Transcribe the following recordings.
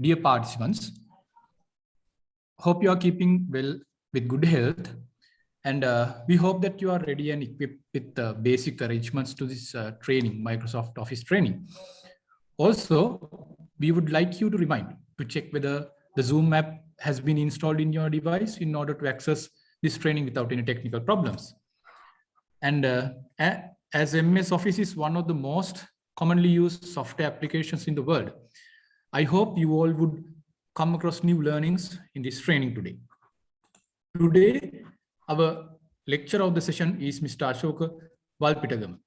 Dear participants, hope you are keeping well with good health, and we hope that you are ready and equipped with the basic arrangements to this training, Microsoft Office training. Also, we would like you to remind to check whether the Zoom app has been installed in your device in order to access this training without any technical problems. And as MS Office is one of the most commonly used software applications in the world, I hope you all would come across new learnings in this training today. Today, our lecturer of the session is Mr. Ashoka Valpitagama.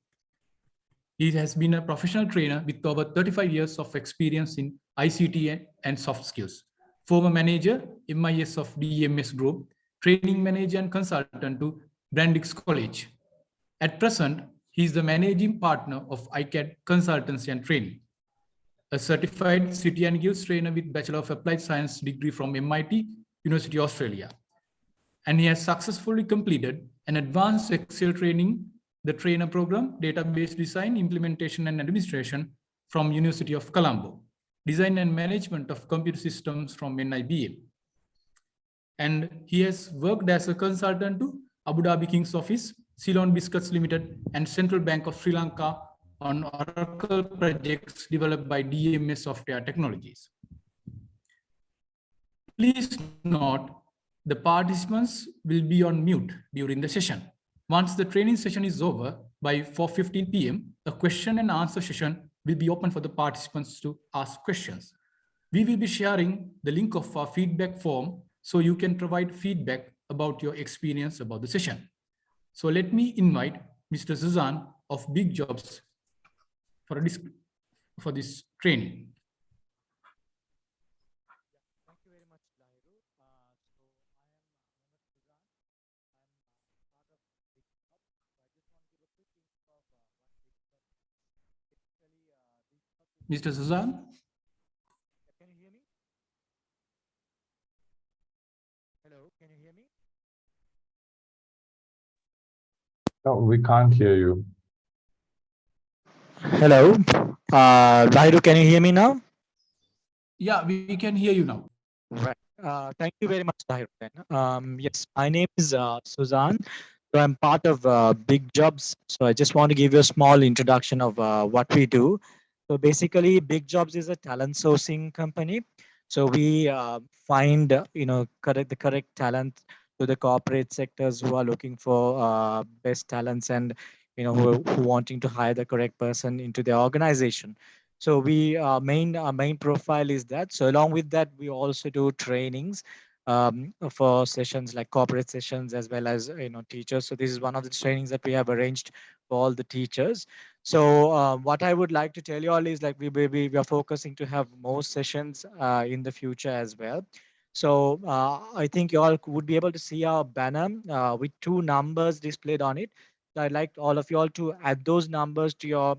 He has been a professional trainer with over 35 years of experience in ICT and soft skills. Former manager, MIS of DMS Group, training manager and consultant to Brandix College. At present, he is the managing partner of ICAD Consultancy and Training, a certified City and Guilds trainer with Bachelor of Applied Science degree from MIT, University of Australia. And he has successfully completed an advanced Excel training, the trainer program, database design, implementation and administration from University of Colombo, design and management of computer systems from NIBL. And he has worked as a consultant to Abu Dhabi King's Office, Ceylon Biscuits Limited, and Central Bank of Sri Lanka on Oracle projects developed by DMS Software Technologies. Please note, the participants will be on mute during the session. Once the training session is over by 4:15 p.m., a question and answer session will be open for the participants to ask questions. We will be sharing the link of our feedback form so you can provide feedback about your experience about the session. So let me invite Mr. Suzanne of Big Jobs for this training. Thank you very much, Lahiru. Mr. Suzanne? Can you hear me? Hello, can you hear me? No, we can't hear you. Hello, Lahiru, can you hear me now? Yeah, we can hear you now. Right. Thank you very much, Lahiru. Yes, my name is Suzanne. So I'm part of Big Jobs. So I just want to give you a small introduction of what we do. So basically, Big Jobs is a talent sourcing company. So we find the correct talent to the corporate sectors who are looking for best talents and who wanting to hire the correct person into their organization. So we main profile is that. So along with that, we also do trainings for sessions like corporate sessions as well as teachers. So this is one of the trainings that we have arranged for all the teachers. So what I would like to tell you all is like we are focusing to have more sessions in the future as well. So I think you all would be able to see our banner with 2 numbers displayed on it. So I'd like all of you all to add those numbers to your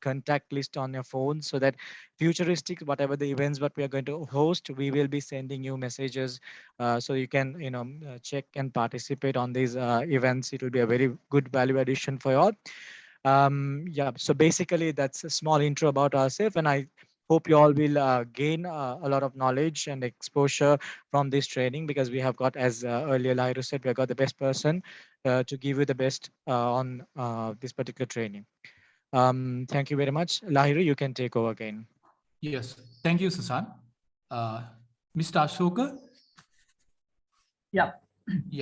contact list on your phone so that futuristic, whatever the events what we are going to host, we will be sending you messages so you can check and participate on these events. It will be a very good value addition for you all. Yeah, so basically that's a small intro about ourselves, and I hope you all will gain a lot of knowledge and exposure from this training, because we have got, as earlier Lahiru said, we have got the best person to give you the best on this particular training. Thank you very much. Lahiru, you can take over again. Yes, thank you, Susan. Mr. Ashoka? Yeah.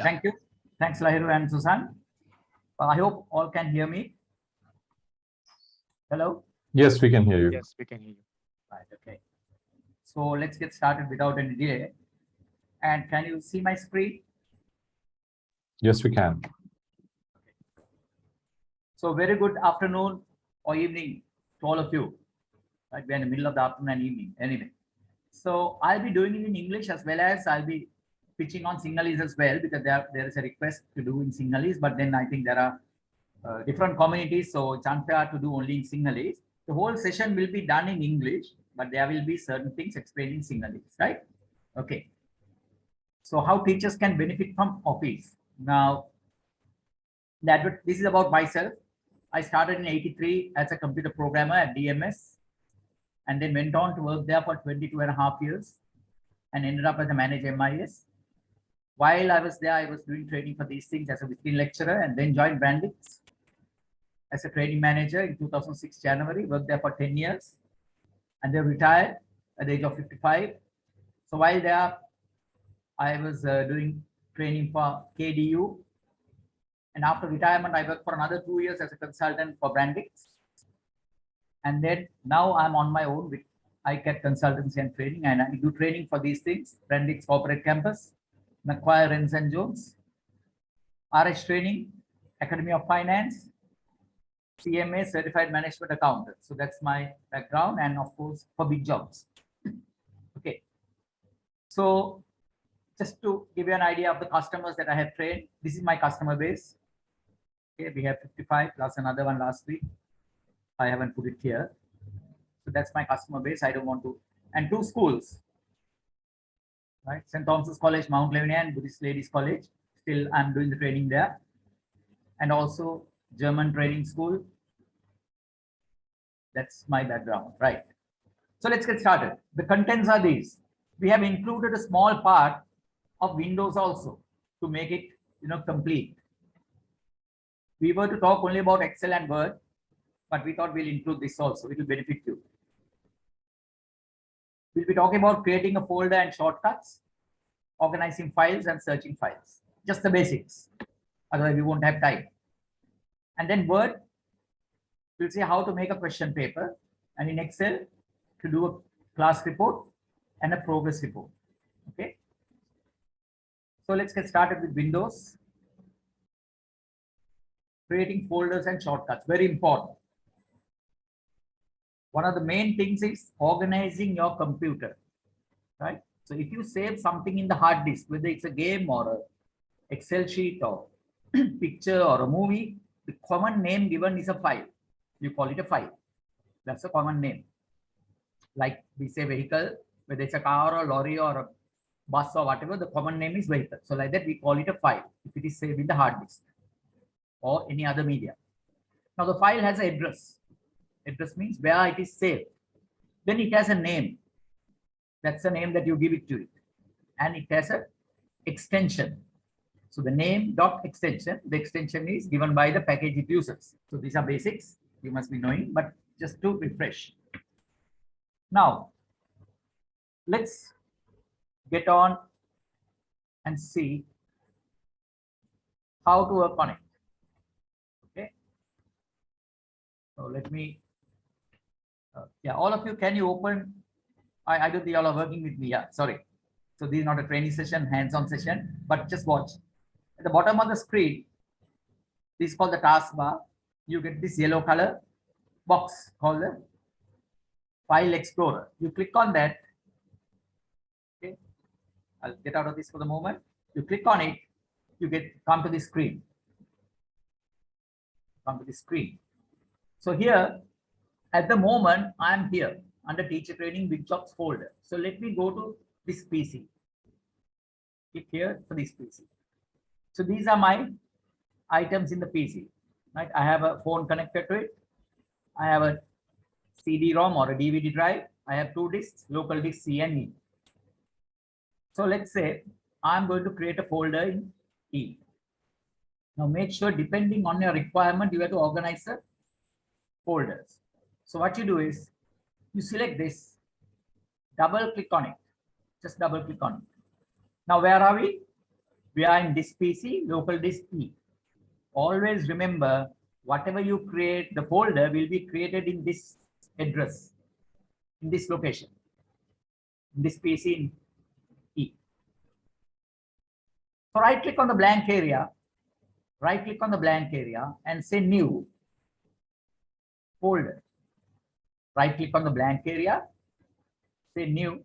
Thank you. Thanks, Lahiru and Susan. I hope all can hear me. Hello? Yes, we can hear you. Yes, we can hear you. Right, okay. So let's get started without any delay. And can you see my screen? Yes, we can. So very good afternoon or evening to all of you. Right, we're in the middle of the afternoon and evening anyway. So I'll be doing it in English as well as I'll be pitching on Sinhalese as well, because there is a request to do in Sinhalese, but then I think there are different communities, so it's unfair to do only in Sinhalese. The whole session will be done in English, but there will be certain things explained in Sinhalese, right? Okay. So how teachers can benefit from Office. Now, this is about myself. I started in '83 as a computer programmer at DMS. and then went on to work there for 22.5 years and ended up as a manager MIS. While I was there, I was doing training for these things as a visiting lecturer, and then joined Brandix as a training manager in 2006 January, worked there for 10 years, and then retired at the age of 55. So while there, I was doing training for KDU. And after retirement, I worked for another 2 years as a consultant for Brandix. And then now I'm on my own with ICAT consultancy and training, and I do training for these things: Brandix Corporate Campus, Macquarie Renz and Jones, RH Training, Academy of Finance, CMA, Certified Management Accountant. So that's my background, and of course for Big Jobs. Okay. So just to give you an idea of the customers that I have trained, this is my customer base. Okay, we have 55 plus another one last week. I haven't put it here. So that's my customer base. I don't want to. And 2 schools, right? St. Thomas's College, Mount Lavinia, and Buddhist Ladies College. Still, I'm doing the training there. And also German training school. That's my background, right? So let's get started. The contents are these. We have included a small part of Windows also to make it, complete. We were to talk only about Excel and Word, but we thought we'll include this also. It will benefit you. We'll be talking about creating a folder and shortcuts, organizing files and searching files. Just the basics. Otherwise, we won't have time. And then Word, we'll see how to make a question paper, and in Excel to do a class report and a progress report. Okay. So let's get started with Windows. Creating folders and shortcuts, very important. One of the main things is organizing your computer, right? So if you save something in the hard disk, whether it's a game or an Excel sheet or picture or a movie, the common name given is a file. You call it a file. That's a common name. Like we say vehicle, whether it's a car or lorry or a bus or whatever, the common name is vehicle. So like that, we call it a file if it is saved in the hard disk or any other media. Now the file has an address. Address means where it is saved. Then it has a name. That's the name that you give it to it. And it has an extension. So the name dot extension, the extension is given by the package it uses. So these are basics you must be knowing, but just to refresh. Now, let's get on and see how to work on it. Okay. So let me, yeah, all of you, can you open? I don't think you all are working with me. Yeah, sorry. So this is not a training session, hands-on session, but just watch. At the bottom of the screen, this is called the taskbar. You get this yellow color box called the File Explorer. You click on that. Okay, I'll get out of this for the moment. You click on it, you come to this screen. Come to this screen. So here, at the moment, I'm here under Teacher Training Big Jobs folder. So let me go to this PC. Click here for this PC. So these are my items in the PC. Right? I have a phone connected to it. I have a CD-ROM or a DVD drive. I have 2 disks, local disk C and E. So let's say I'm going to create a folder in E. Now make sure, depending on your requirement, you have to organize the folders. So what you do is you select this, double click on it, just double click on it. Now where are we? We are in this PC, local disk E. Always remember, whatever you create, the folder will be created in this address, in this location, in this PC in E. So right click on the blank area, and say new folder. Right click on the blank area, say new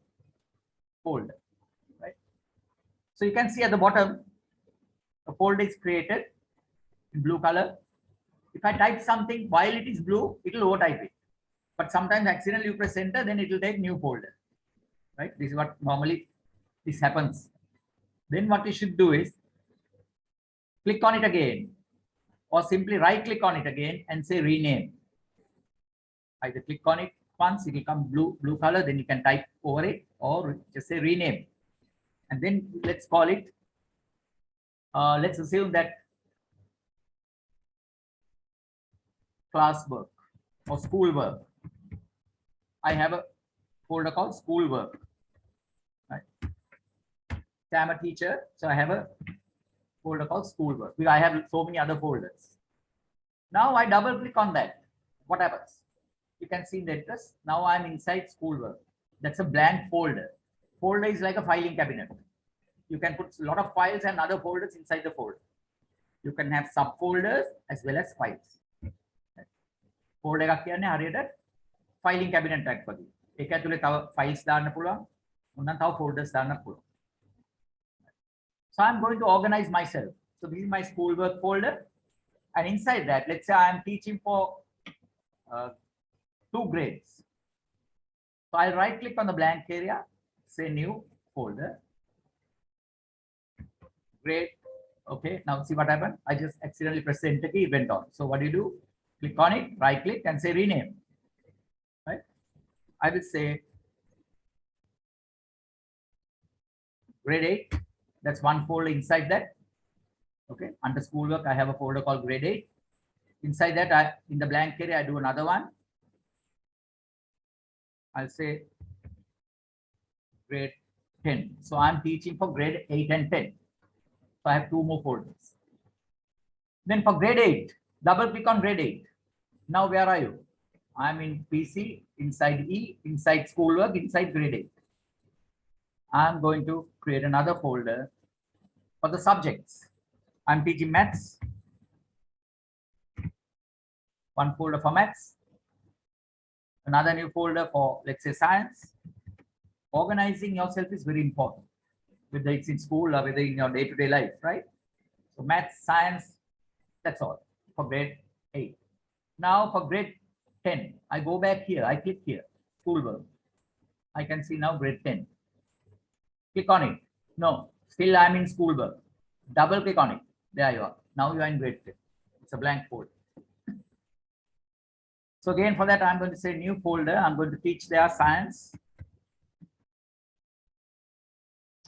folder. Right. So you can see at the bottom, a folder is created in blue color. If I type something while it is blue, it will overtype it. But sometimes accidentally you press enter, then it will take new folder. Right? This is what normally this happens. Then what you should do is click on it again, or simply right click on it again and say rename. Either click on it once, it will come blue color. Then you can type over it or just say rename. And then let's call it, let's assume that classwork or schoolwork. I have a folder called schoolwork. Right? So I'm a teacher, so I have a folder called schoolwork. I have so many other folders. Now I double click on that. What happens? You can see the address. Now I'm inside schoolwork. That's a blank folder. Folder is like a filing cabinet. You can put a lot of files and other folders inside the folder. You can have subfolders as well as files. Folder එකක් කියන්නේ හරියට filing cabinet එකක් වගේ. ඒක ඇතුලේ තව files දාන්න පුළුවන්. මොනනම් තව folders දාන්න පුළුවන්. So I'm going to organize myself. So this is my schoolwork folder. And inside that, let's say I am teaching for 2 grades. So I'll right click on the blank area, say new folder, grade. Okay, now see what happened. I just accidentally pressed the enter key, it went on. So what do you do? Click on it, right click and say rename. Right? I will say grade 8. That's one folder inside that. Okay, under schoolwork, I have a folder called grade 8. Inside that, in the blank area, I do another one. I'll say grade 10. So I'm teaching for grade 8 and 10. So I have 2 more folders. Then for grade 8, double click on grade 8. Now where are you? I'm in PC, inside E, inside schoolwork, inside grade 8. I'm going to create another folder for the subjects. I'm teaching maths. One folder for maths. Another new folder for, let's say, science. Organizing yourself is very important, whether it's in school or whether in your day-to-day life, right? So maths, science, that's all for grade 8. Now for grade 10, I go back here, I click here, schoolwork. I can see now grade 10. Click on it. No, still I'm in schoolwork. Double click on it. There you are. Now you are in grade 10. It's a blank folder. So again, for that, I'm going to say new folder. I'm going to teach their science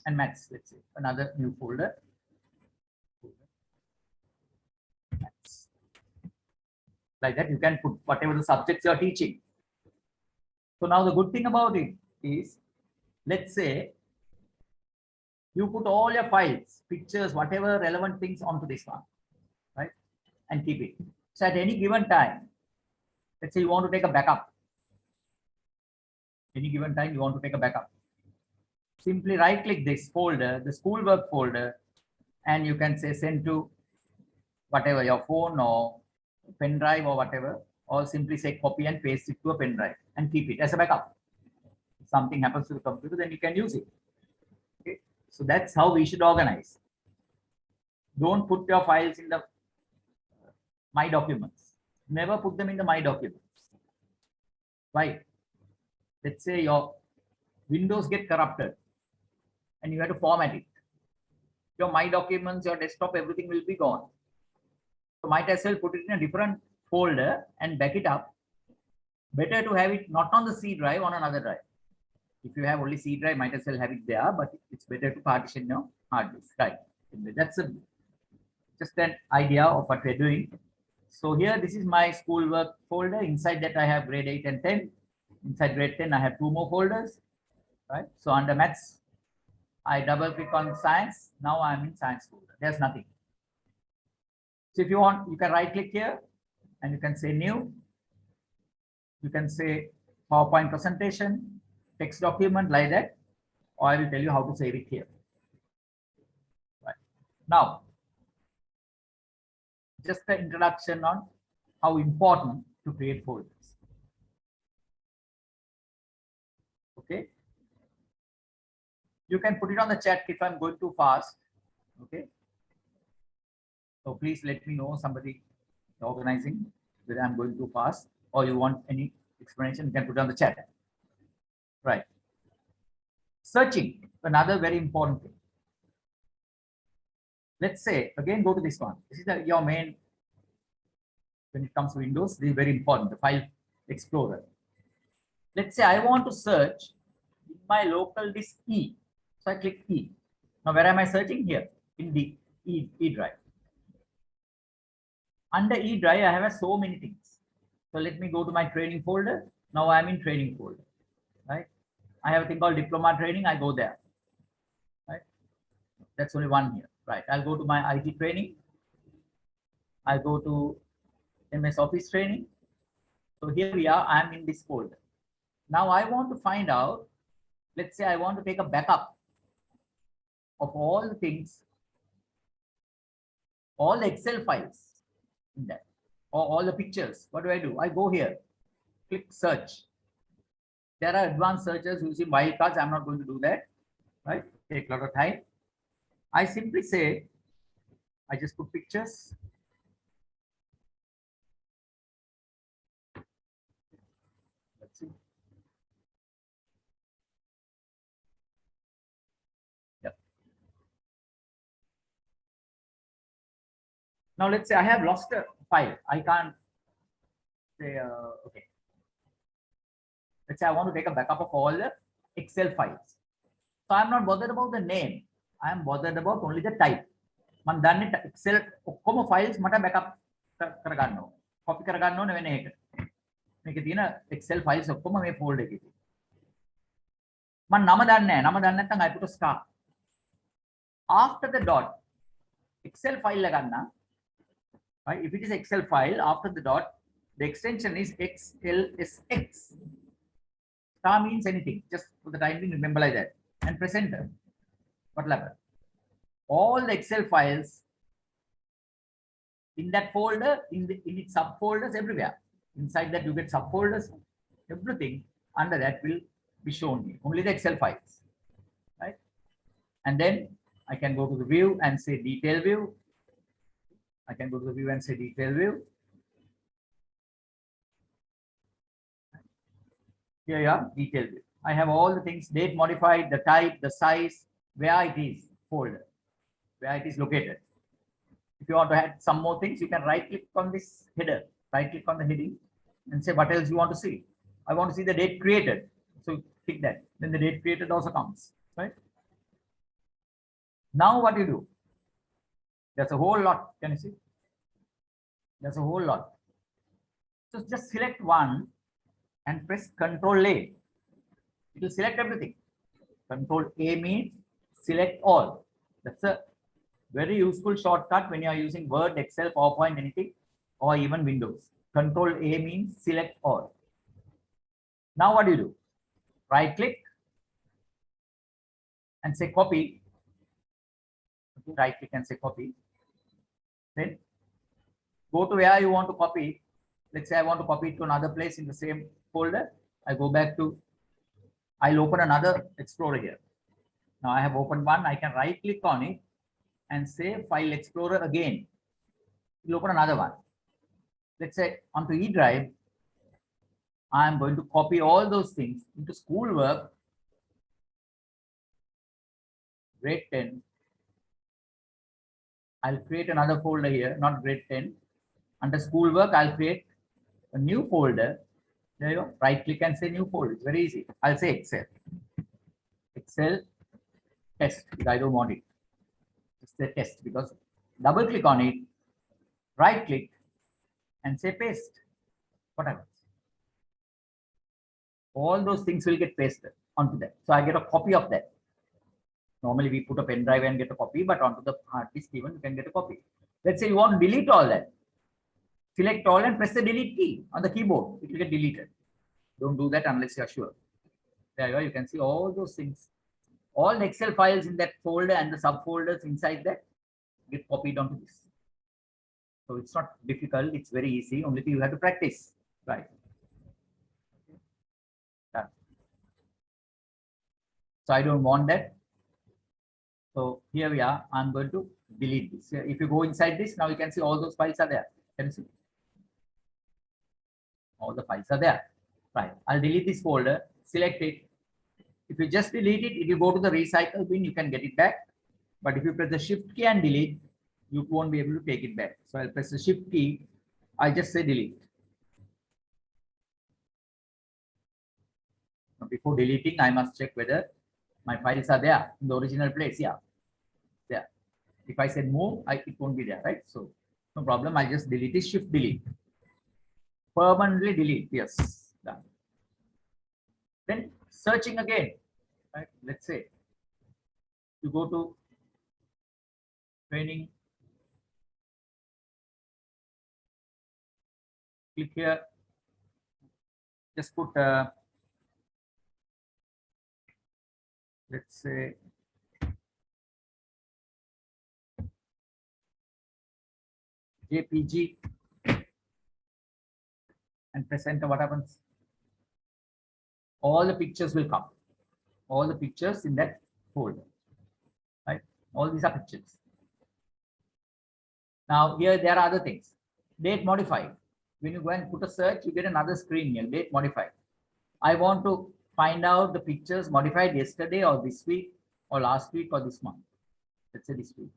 and maths. Let's say another new folder. Maths. Like that, you can put whatever the subjects you're teaching. So now the good thing about it is, let's say you put all your files, pictures, whatever relevant things onto this one, right? And keep it. So at any given time, let's say you want to take a backup. Any given time you want to take a backup. Simply right click this folder, the schoolwork folder, and you can say send to whatever, your phone or pen drive or whatever, or simply say copy and paste it to a pen drive and keep it as a backup. If something happens to the computer, then you can use it. Okay. So that's how we should organize. Don't put your files in the My Documents. Never put them in the My Documents. Why? Let's say your Windows get corrupted and you have to format it. Your My Documents, your desktop, everything will be gone. So might as well put it in a different folder and back it up. Better to have it not on the C drive, on another drive. If you have only C drive, might as well have it there, but it's better to partition your hard disk. Right. That's just an idea of what we're doing. So here, this is my schoolwork folder. Inside that, I have grade 8 and 10. Inside grade 10, I have 2 more folders. Right. So under maths, I double click on science. Now I'm in science folder. There's nothing. So if you want, you can right click here and you can say new. You can say PowerPoint presentation, text document, like that, or I will tell you how to save it here. Right. Now, just the introduction on how important to create folders. Okay. You can put it on the chat if I'm going too fast. Okay. So please let me know, somebody organizing, whether I'm going too fast or you want any explanation, you can put it on the chat. Right. Searching, another very important thing. Let's say, again, go to this one. This is your main, when it comes to Windows, this is very important, the File Explorer. Let's say I want to search in my local disk E. So I click E. Now where am I searching? Here in the E drive. Under E drive, I have so many things. So let me go to my training folder. Now I'm in training folder, right? I have a thing called diploma training. I go there, right? That's only one here, right? I'll go to my IT training. I'll go to MS Office training. So here we are. I'm in this folder. Now I want to find out. Let's say I want to take a backup of all the things, all the Excel files in that, or all the pictures. What do? I go here, click search. There are advanced searches using wildcards. I'm not going to do that, right? Take a lot of time. I simply say, I just put pictures. Let's see. Yep. Now let's say I have lost a file. I can't say, okay. Let's say I want to take a backup of all the Excel files. So I'm not bothered about the name. I am bothered about only the type. Man danne Excel ඔක්කොම files මට backup කරගන්න ඕන. Copy කරගන්න ඕන වෙන එක. මේකේ තියෙන Excel files ඔක්කොම මේ folder එකේ තියෙනවා. මම නම දන්නේ නැහැ. නම දන්නේ නැත්නම් I put a star. After the dot Excel file එක ගන්න. Right? If it is Excel file, after the dot, the extension is XLSX. Star means anything. Just for the time being, remember like that. And press enter. What will happen? All the Excel files in that folder, in its subfolders everywhere. Inside that you get subfolders. Everything under that will be shown here. Only the Excel files. Right? And then I can go to the view and say detail view. I can go to the view and say detail view. Here you are, detail view. I have all the things, date modified, the type, the size, where it is folder, where it is located. If you want to add some more things, you can right click on this header, right click on the heading and say what else you want to see. I want to see the date created. So click that. Then the date created also comes, right? Now what you do? There's a whole lot. Can you see? There's a whole lot. So just select one and press Control A. It will select everything. Control A means select all. That's a very useful shortcut when you are using Word, Excel, PowerPoint, anything, or even Windows. Control A means select all. Now what do you do? Right click and say copy. Okay, right click and say copy. Then go to where you want to copy. Let's say I want to copy it to another place in the same folder. I go back to, I'll open another Explorer here. Now I have opened one. I can right click on it and say File Explorer again. You'll open another one. Let's say onto E drive, I'm going to copy all those things into schoolwork, grade 10. I'll create another folder here, not grade 10. Under schoolwork, I'll create a new folder. There you go. Right click and say new folder. It's very easy. I'll say Excel. Excel test. I don't want it. It's the test because double click on it, right click and say paste. What happens? All those things will get pasted onto that. So I get a copy of that. Normally we put a pen drive and get a copy, but onto the hard disk even you can get a copy. Let's say you want to delete all that. Select all and press the delete key on the keyboard. It will get deleted. Don't do that unless you are sure. There you are. You can see all those things. All the Excel files in that folder and the subfolders inside that get copied onto this. So it's not difficult. It's very easy. Only thing you have to practice. Right. Done. So I don't want that. So here we are. I'm going to delete this. If you go inside this, now you can see all those files are there. Can you see? All the files are there. Right. I'll delete this folder. Select it. If you just delete it, if you go to the recycle bin, you can get it back. But if you press the shift key and delete, you won't be able to take it back. So I'll press the shift key. I just say delete. before deleting, I must check whether my files are there in the original place. Yeah, there. If I said move, it won't be there, right? So no problem. I just delete it, shift delete. Permanently delete. Yes. Done. Then searching again, right? Let's say you go to training, click here, just put let's say JPG and press enter. What happens? All the pictures will come. All the pictures in that folder, right? All these are pictures. Now here there are other things. Date modified. When you go and put a search, you get another screen here. Date modified. I want to find out the pictures modified yesterday or this week or last week or this month. Let's say this week.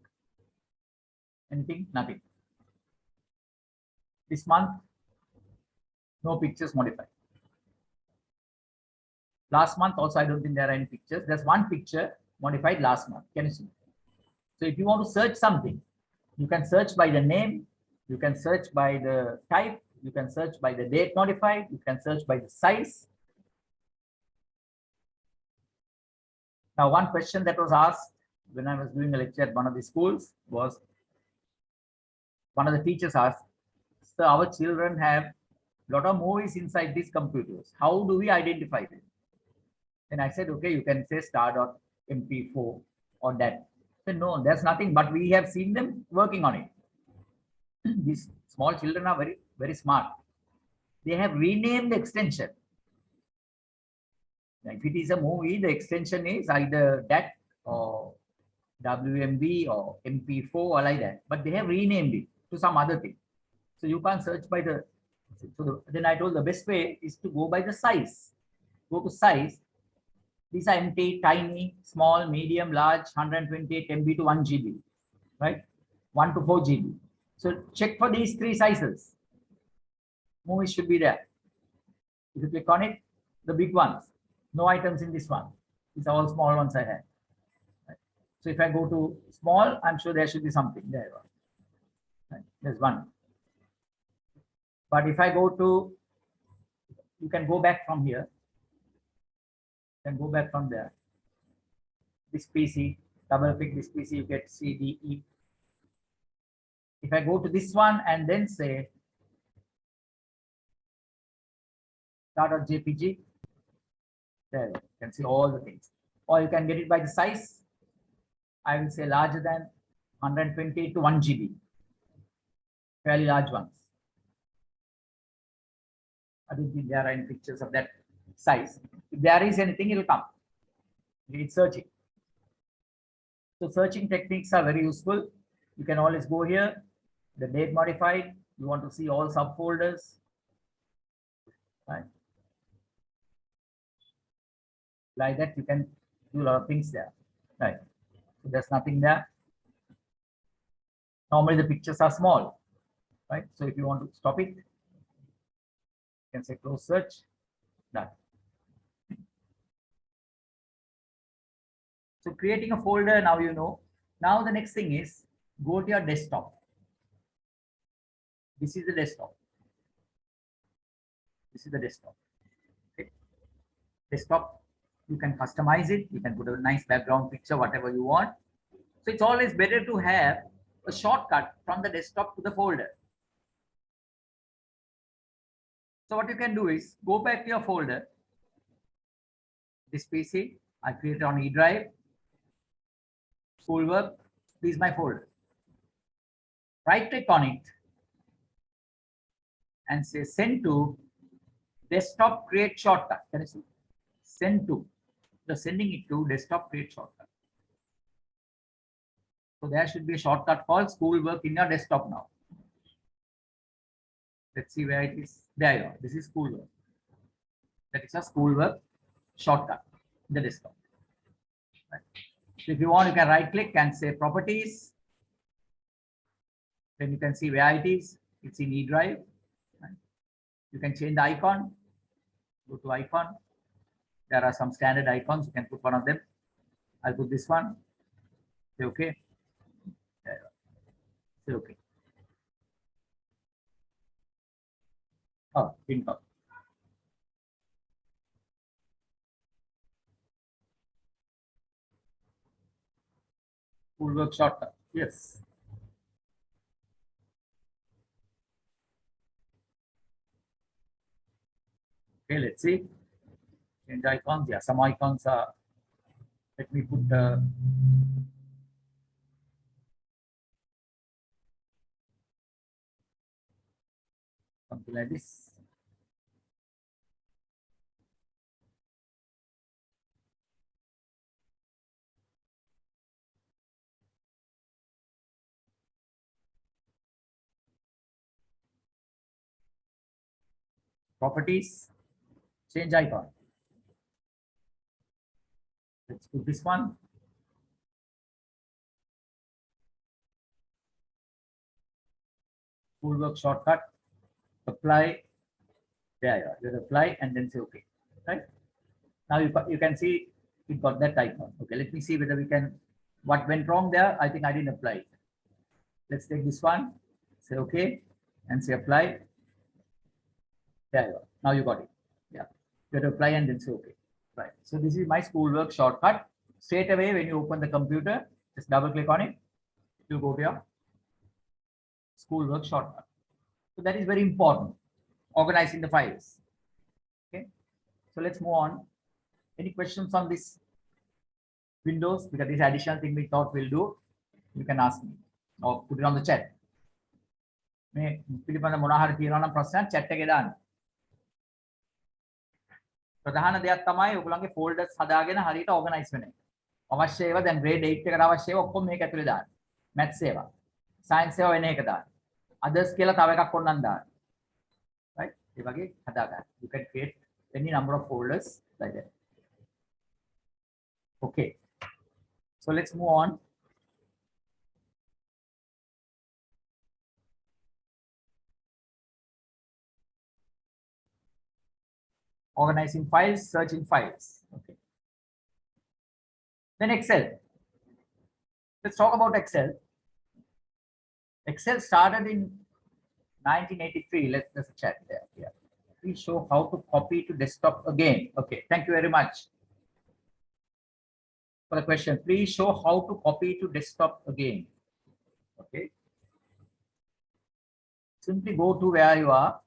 Anything? Nothing. This month, no pictures modified. Last month also, I don't think there are any pictures. There's one picture modified last month. Can you see? So if you want to search something, you can search by the name, you can search by the type, you can search by the date modified, you can search by the size. Now, one question that was asked when I was doing a lecture at one of the schools was, one of the teachers asked, "Sir, our children have a lot of movies inside these computers. How do we identify them?" And I said, okay, you can say star.mp4 or that. I said, no, there's nothing, but we have seen them working on it. These small children are very, very smart. They have renamed the extension. If it is a movie, the extension is either that or WMV or MP4 or like that, but they have renamed it to some other thing. So you can't search by the, then I told the best way is to go by the size. Go to size. These are empty, tiny, small, medium, large, 128 MB to 1 GB, right? 1 to 4 GB. So check for these three sizes. Movies should be there. If you click on it, the big ones, no items in this one. These are all small ones I have. Right? So if I go to small, I'm sure there should be something there. Right? There's one. But if I go to, you can go back from here. Then go back from there. This PC, double click this PC, you get CDE. If I go to this one and then say star.jpg, there you can see all the things. Or you can get it by the size. I will say larger than 128 to 1 GB. Fairly large ones. I don't think there are any pictures of that size. If there is anything, it will come. It's searching. So searching techniques are very useful. You can always go here, the date modified. You want to see all subfolders, right? Like that, you can do a lot of things there, right? So there's nothing there. Normally the pictures are small, right? So if you want to stop it, you can say close search, done. So creating a folder, now you know. Now the next thing is go to your desktop. This is the desktop. This is the desktop. Okay. Desktop, you can customize it. You can put a nice background picture, whatever you want. So it's always better to have a shortcut from the desktop to the folder. So what you can do is go back to your folder. This PC, I created on E drive. Schoolwork, this is my folder. Right click on it and say send to desktop create shortcut. Can you see? Send to. You're sending it to desktop create shortcut. So there should be a shortcut called schoolwork in your desktop now. Let's see where it is. There you are. This is schoolwork. That is a schoolwork shortcut in the desktop. Right. So if you want, you can right click and say properties. Then you can see where it is. It's in E drive. Right. You can change the icon. Go to icon. There are some standard icons. You can put one of them. I'll put this one. Say okay. Say okay. Oh, didn't come. Full work shortcut. Yes. Okay, let's see. Change icons. Yeah, some icons are. Let me put something like this. Properties. Change icon. Let's put this one. Full work shortcut. Apply. There you are. You apply and then say okay. Right. Now you can see it got that icon. Okay. Let me see whether we can. What went wrong there? I think I didn't apply it. Let's take this one. Say okay and say apply. There you are. Now you got it. Yeah. You have to apply and then say okay. Right. So this is my schoolwork shortcut. Straight away when you open the computer, just double click on it. You go to your schoolwork shortcut. So that is very important. Organizing the files. Okay. So let's move on. Any questions on this Windows? Because this additional thing we thought we'll do, you can ask me or put it on the chat. මේ පිළිබඳ මොනවා හරි තියෙනවා නම් ප්‍රශ්නයක් chat එකේ දාන්න. ප්‍රධාන දෙයක් තමයි ඔයගොල්ලන්ගේ folders හදාගෙන හරියට organize වෙන එක. අවශ්‍ය ඒවා දැන් grade 8 එකට අවශ්‍ය ඒවා ඔක්කොම මේක ඇතුලේ දාන්න. maths ඒවා, science ඒවා වෙන එක දාන්න. others කියලා තව එකක් ඕනනම් දාන්න. Right? ඒ වගේ හදා ගන්න. You can create any number of folders like that. Okay. So let's move on. Organizing files, searching files. Okay. Then Excel. Let's talk about Excel. Excel started in 1983. Let's chat there. Yeah. Please show how to copy to desktop again. Okay. Thank you very much for the question. Please show how to copy to desktop again. Okay. Simply go to where you are.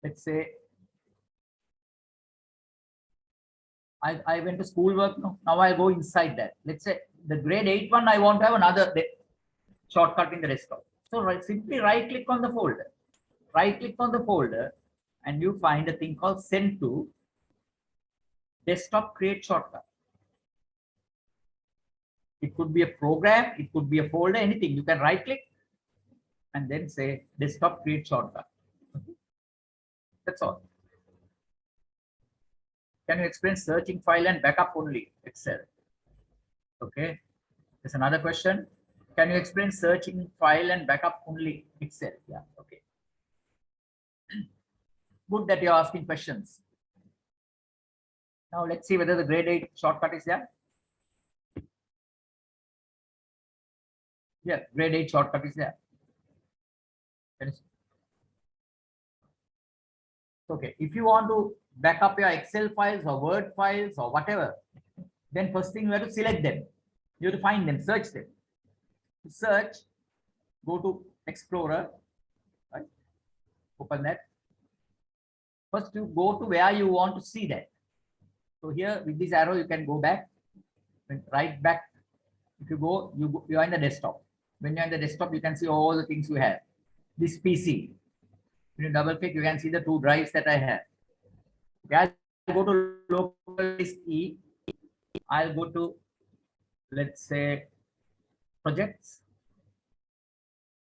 Let's say I went to schoolwork. Now I go inside that. Let's say the grade 8 one, I want to have another shortcut in the desktop. So simply right click on the folder. Right click on the folder and you find a thing called send to desktop create shortcut. It could be a program, it could be a folder, anything. You can right click and then say desktop create shortcut. Okay. That's all. Can you explain searching file and backup only? Excel. Okay. There's another question. Can you explain searching file and backup only? Excel. Yeah. Okay. Good that you're asking questions. Now let's see whether the grade 8 shortcut is there. Yeah, grade 8 shortcut is there. Okay. If you want to back up your Excel files or Word files or whatever, then first thing you have to select them. You have to find them, search them. To search, go to Explorer, right? Open that. First, you go to where you want to see that. So here with this arrow, you can go back. Right back. If you go, you are in the desktop. When you're in the desktop, you can see all the things you have. This PC. When you double click, you can see the 2 drives that I have. Okay, I'll go to local disk E. I'll go to, let's say, projects.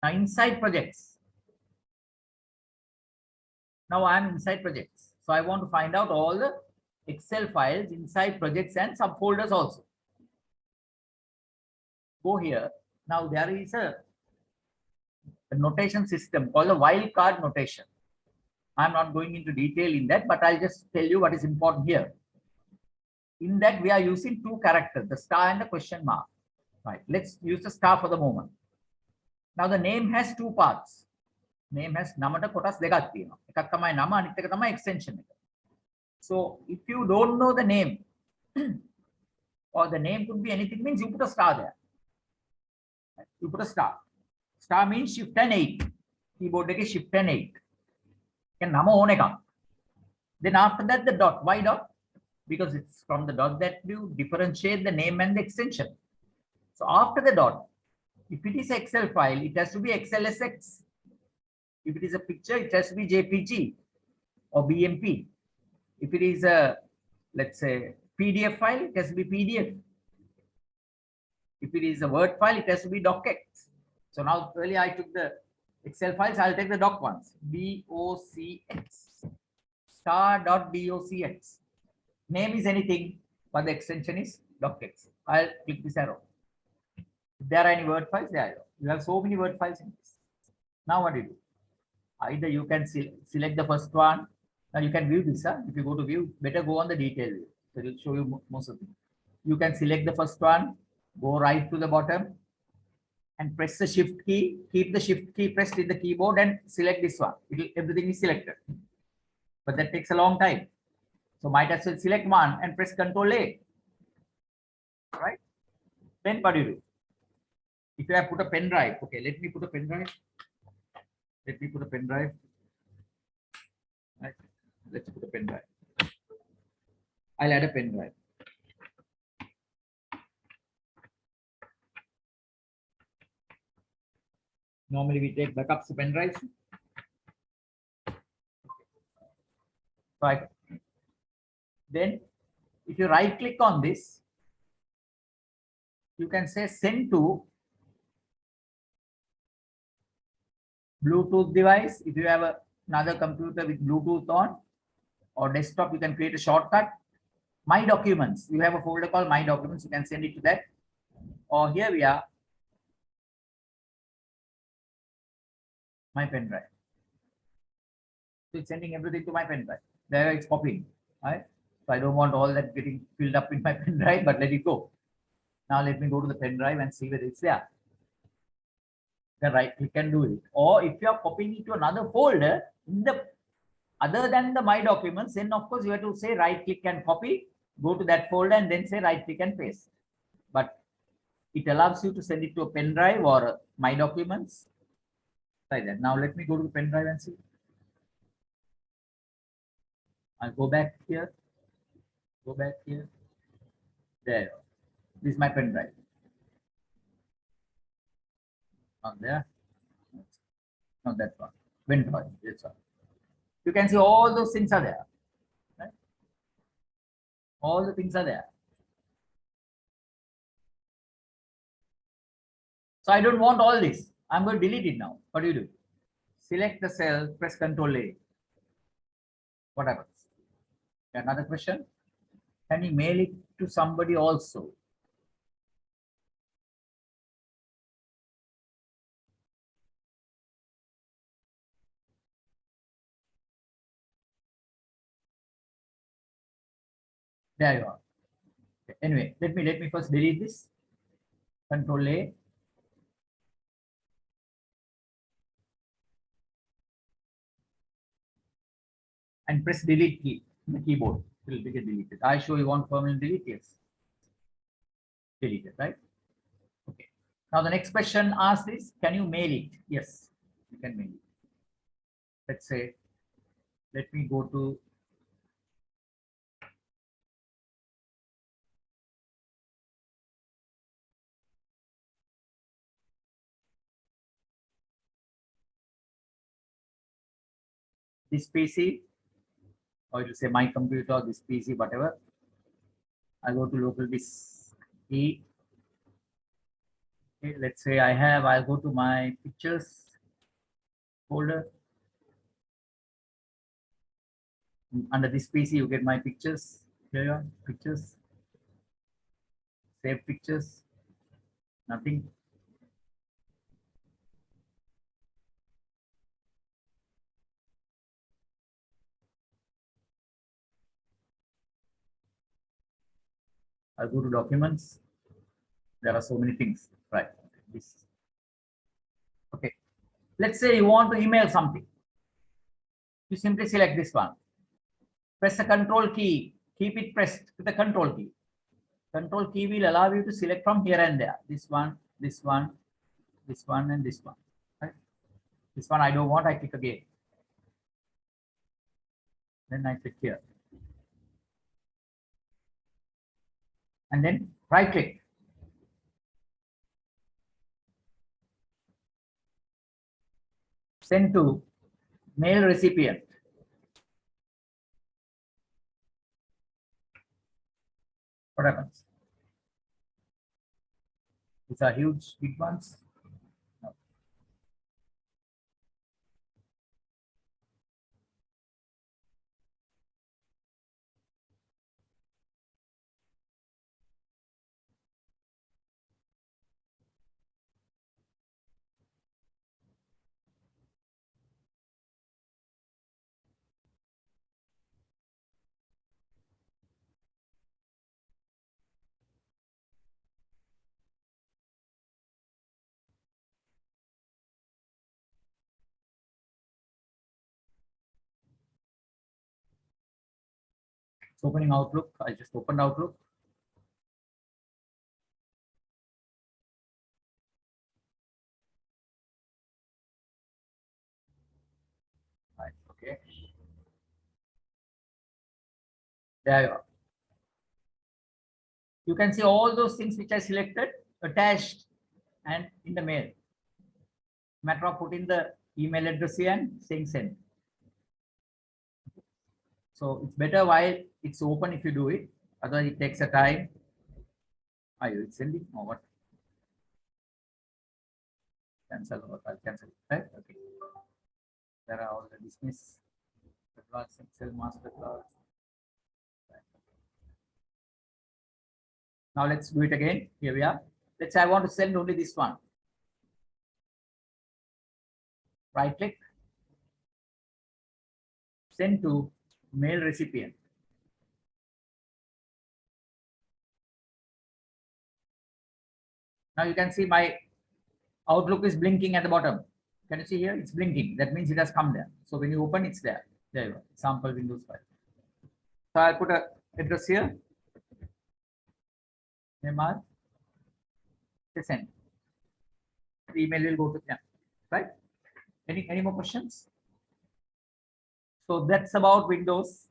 Now inside projects. Now I'm inside projects. So I want to find out all the Excel files inside projects and subfolders also. Go here. Now there is a notation system called the wildcard notation. I'm not going into detail in that, but I'll just tell you what is important here. in that we are using two characters, the star and the question mark. Right. Let's use the star for the moment. Now the name has two parts. Name has namata kotas දෙකක් තියෙනවා. එකක් තමයි නම අනිත් එක තමයි extension එක. So if you don't know the name or the name could be anything, means you put a star there. Right? You put a star. Star means shift and 8. Keyboard එකේ shift and 8. කියන්නේ නම ඕන එකක්. Then after that the dot. Why dot? Because it's from the dot that you differentiate the name and the extension. So after the dot, if it is Excel file, it has to be XLSX. If it is a picture, it has to be JPG or BMP. If it is a, let's say, PDF file, it has to be PDF. If it is a Word file, it has to be docx. So now earlier I took the Excel files, I'll take the doc ones. DOCX. Star.docx. Name is anything, but the extension is docx. I'll click this arrow. If there are any Word files, there are. You have so many Word files in this. Now what do you do? Either you can select the first one. Now you can view this. Huh? If you go to view, better go on the detail view. So it will show you most of them. You can select the first one, go right to the bottom and press the shift key. Keep the shift key pressed in the keyboard and select this one. Everything is selected. But that takes a long time. So might as well select one and press Control A. Right? Then what do you do? If you have put a pen drive, okay, let me put a pen drive. Let me put a pen drive. Right. Let's put a pen drive. I'll add a pen drive. Normally we take backups to pen drives. Right. Then if you right click on this, you can say send to Bluetooth device. If you have another computer with Bluetooth on or desktop, you can create a shortcut. My documents. You have a folder called My Documents. You can send it to that. Or here we are. My pen drive. So it's sending everything to my pen drive. There it's copying. Right? So I don't want all that getting filled up in my pen drive, but let it go. Now let me go to the pen drive and see whether it's there. You can right click and do it. Or if you are copying it to another folder, in the other than the My Documents, then of course you have to say right click and copy, go to that folder and then say right click and paste. But it allows you to send it to a pen drive or a My Documents. Like that. Now let me go to the pen drive and see. I'll go back here. Go back here. There. This is my pen drive. Not there. Not that one. Pen drive. This one. You can see all those things are there. Right? All the things are there. So I don't want all this. I'm going to delete it now. What do you do? Select the cell, press Control A. What happens? Another question. Can you mail it to somebody also? There you are. Okay. Anyway, let me first delete this. Control A. And press delete key in the keyboard. It will get deleted. I show you want permanent delete. Yes. Deleted, right? Okay. Now the next question asks is, can you mail it? Yes, you can mail it. Let's say, let me go to this PC, or it will say my computer, this PC, whatever. I go to local disk E. Okay, let's say I'll go to my pictures folder. Under this PC, you get my pictures. Here you are, pictures. Save pictures. Nothing. I'll go to documents. There are so many things, right? This. Okay. Let's say you want to email something. You simply select this one. Press the control key. Keep it pressed with the control key. Control key will allow you to select from here and there. This one, this one, this one, and this one. Right? This one I don't want. I click again. Then I click here. And then right click. Send to mail recipient. What happens? These are huge, big ones. No. It's opening Outlook. I just opened Outlook. Right. Okay. There you are. You can see all those things which I selected attached and in the mail. Matter of putting the email address here and saying send. So it's better while it's open if you do it. Otherwise it takes a time. Are you sending or what? Cancel or I'll cancel it. Right? Okay. There are all the dismiss the class, Excel master class. Right. Now let's do it again. Here we are. Let's say I want to send only this one. Right click. Send to mail recipient. Now you can see my Outlook is blinking at the bottom. Can you see here? It's blinking. That means it has come there. So when you open, it's there. There you go. Sample Windows file. So I'll put a address here. MR. Send. The email will go to them. Right? Any more questions? So that's about Windows.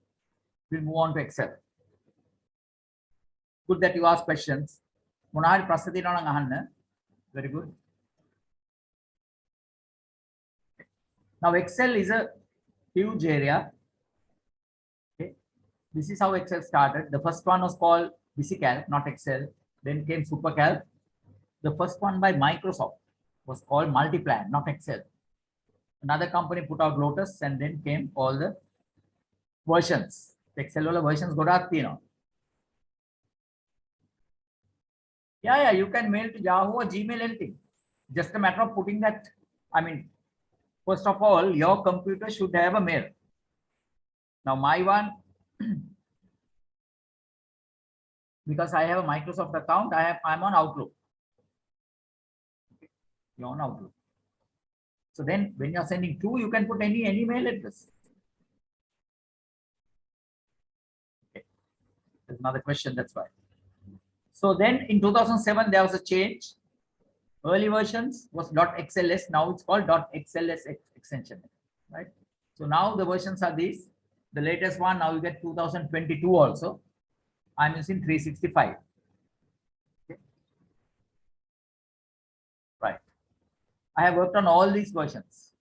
We'll move on to Excel. Good that you ask questions. Very good. Now Excel is a huge area. Okay. This is how Excel started. The first one was called VisiCalc, not Excel. Then came SuperCalc. The first one by Microsoft was called Multiplan, not Excel. Another company put out Lotus, and then came all the versions. Excel versions go to Yeah, you can mail to Yahoo or Gmail, anything. Just a matter of putting that. I mean, first of all, your computer should have a mail. Now my one, because I have a Microsoft account, I'm on Outlook. You're on Outlook. So then when you're sending to, you can put any mail address. Okay. There's another question, that's why. So then in 2007, there was a change. Early versions was .xls. Now it's called .xls extension, right? So now the versions are these. The latest one, now you get 2022 also. I'm using 365. Okay. Right. I have worked on all these versions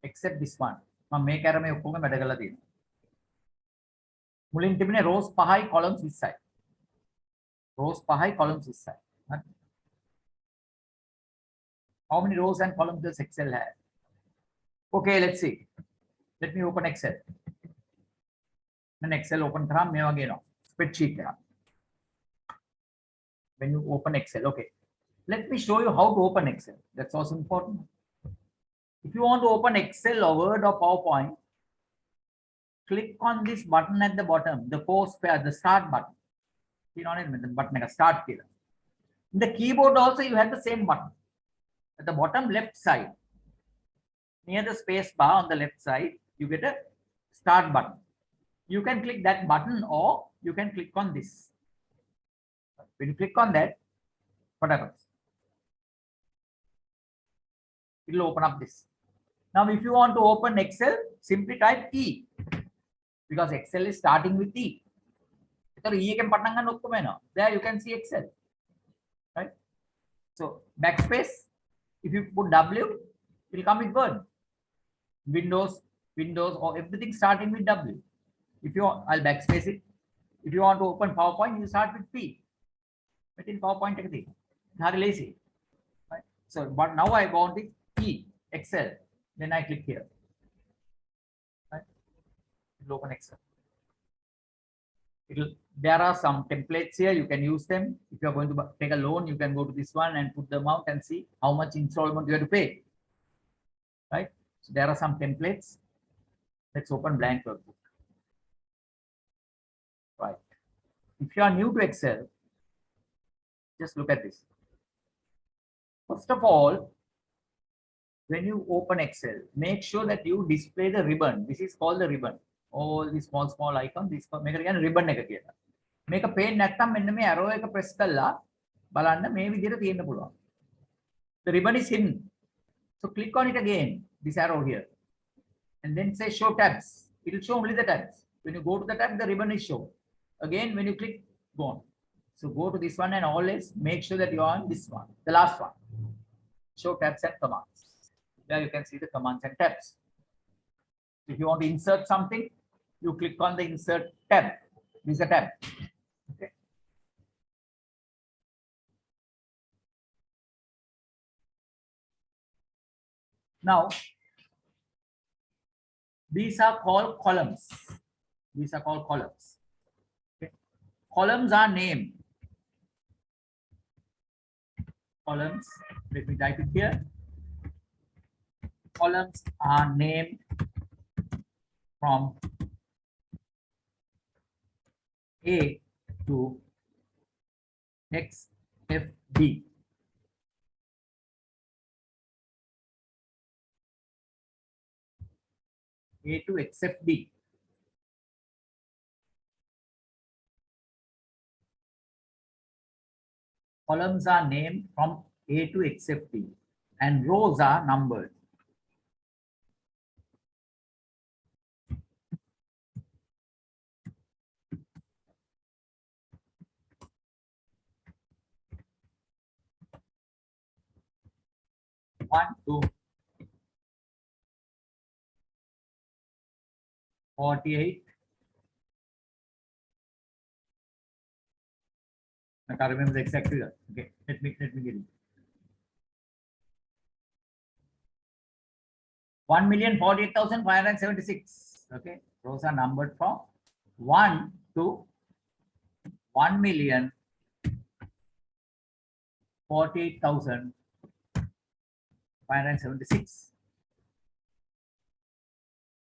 except this one. Make Mulin tibine rows pahai columns this side. Rows pahai columns this side. How many rows and columns does Excel have? Okay, let's see. Let me open Excel. Then Excel open kara me again spreadsheet kara. When you open Excel, okay. Let me show you how to open Excel. That's also important. If you want to open Excel or Word or PowerPoint, click on this button at the bottom, the start button. the button start here. In the keyboard also you have the same button. At the bottom left side, near the space bar on the left side, you get a start button. You can click that button or you can click on this. When you click on that, what happens? It will open up this. Now, if you want to open Excel, simply type E, because Excel is starting with E. There you can see Excel, right? So backspace, if you put W, it will come with Word. Windows, or everything starting with W. If you want, I'll backspace it. If you want to open PowerPoint, you start with P. But in PowerPoint, lazy. Right? So, but now I want it E, Excel. Then I click here. Right? It will open Excel. There are some templates here. You can use them. If you are going to take a loan, you can go to this one and put them out and see how much installment you have to pay. Right? So there are some templates. Let's open blank workbook. Right. If you are new to Excel, just look at this. First of all, when you open Excel, make sure that you display the ribbon. This is called the ribbon. All these small icons. This make a ribbon. Make a pane නැත්තම් මෙන්න මේ arrow එක press කරලා බලන්න මේ විදිහට තියෙන්න පුළුවන්. The ribbon is hidden. So click on it again, this arrow here. And then say show tabs. It will show only the tabs. When you go to the tab, the ribbon is shown. Again, when you click, go on. So go to this one and always make sure that you are on this one, the last one. Show tabs and commands. There you can see the commands and tabs. If you want to insert something, you click on the insert tab. This is a tab. Okay. Now, these are called columns. These are called columns. Okay. Columns are named. Columns, let me type it here. Columns are named from A to XFD. A to XFD. Columns are named from A to XFD and rows are numbered. One, two, 48. I can't remember the exact figure. Okay, let me get it. 1,048,576. Okay, rows are numbered from 1 to 1,048,576.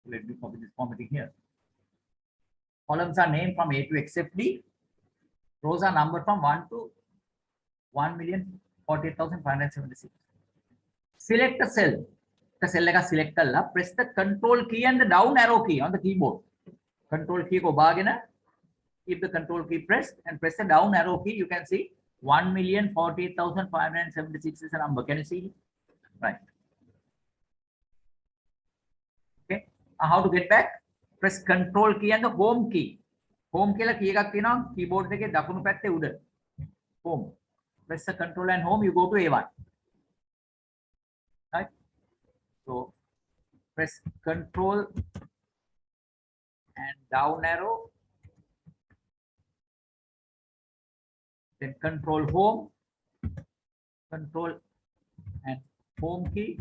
Let me copy this formatting here. Columns are named from A to XFD. Rows are numbered from 1 to 1,048,576. Select a cell. The cell select press the control key and the down arrow key on the keyboard. Control key ko bagena. Keep the control key pressed and press the down arrow key. You can see 1,048,576 is a number. Can you see? Right. Okay. How to get back? Press control key and the home key. Home key la key එකක් තියෙනවා keyboard එකේ දකුණු පැත්තේ උඩ. Home. Press the control and home, you go to A1. Right? So press control and down arrow. Then control home. Control and home key.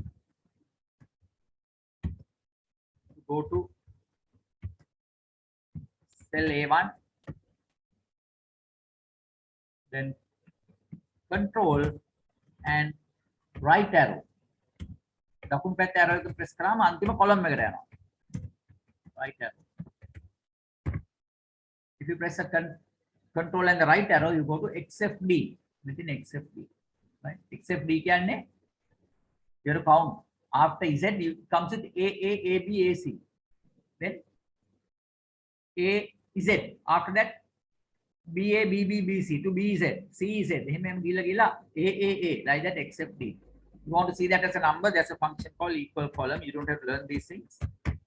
Go to cell A1, then control and right arrow. දකුණු පැත්තේ arrow එක press කරාම අන්තිම column එකට යනවා. Right arrow. If you press a control and the right arrow, you go to XFD. Within XFD, right? XFD can you have to count. After Z, it comes with A, B, A, C. Then A, Z. After that, B, A, B, B, B, C to B, Z. C, Z. A, like that, except D. You want to see that as a number, there's a function called equal column. You don't have to learn these things.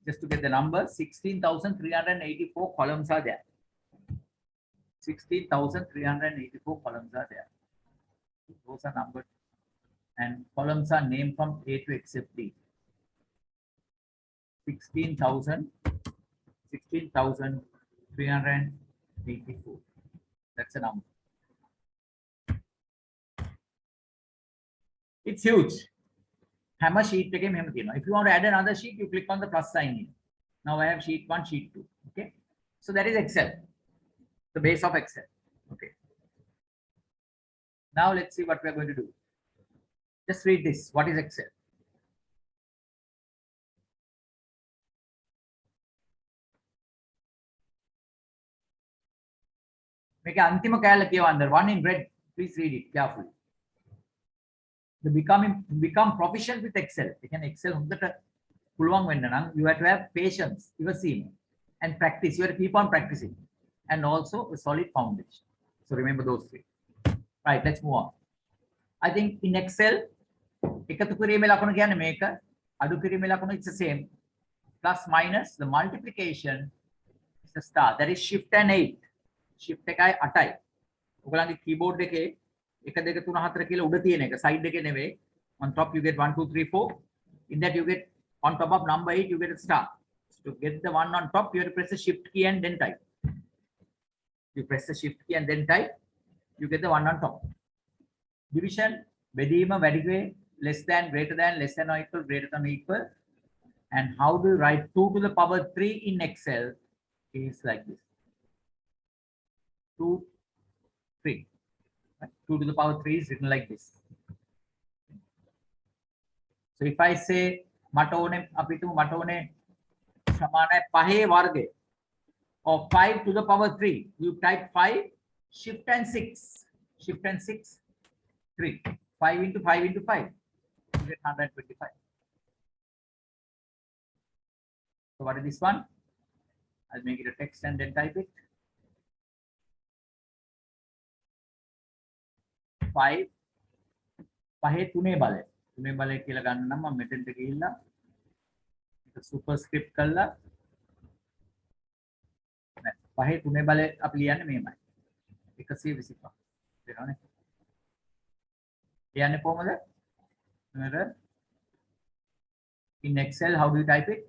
Just to get the number, 16,384 columns are there. 16,384 columns are there. Those are numbered. And columns are named from A to except D. 16,384. That's a number. It's huge. Hammer sheet again. If you want to add another sheet, you click on the plus sign here. Now I have sheet 1, sheet 2. Okay. So that is Excel, the base of Excel. Okay. Now let's see what we are going to do. Just read this. What is Excel? Make antima kayala under one in red. Please read it carefully. To become proficient with Excel. You can Excel. You have to have patience, and practice. You have to keep on practicing, and also a solid foundation. So remember those three. Right. Let's move on. I think in Excel, it's the same. Plus minus the multiplication is the star. That is shift and 8. Shift එකයි 8යි. ඔයගලගේ keyboard එකේ 1 2 3 4 කියලා උඩ තියෙන එක side එකේ නෙවෙයි. On top you get 1 2 3 4. In that you get on top of number 8 you get a star. So to get the one on top you have to press the shift key and then type. You press the shift key and then type. You get the one on top. Division, බෙදීම වැඩිවේ, less than, greater than, less than or equal, greater than or equal. And how do you write 2 to the power 3 in Excel is like this. 2, 3. 2 to the power 3 is written like this. So if I say matone apitu matone samana pahe varge or 5 to the power 3, you type 5, shift and 6, shift and 6, 3. 5 into 5 into 5, you get 125. So what is this one? I'll make it a text and then type it. 5 පහේ තුනේ බලය කියලා ගන්න නම් මම මෙතෙන්ට ගිහිල්ලා ඒක සුපර්ස්ක්‍රිප්ට් කරලා පහේ තුනේ බලය අපි ලියන්නේ මෙහෙමයි 125 වෙනවනේ ලියන්නේ කොහමද in Excel how do you type it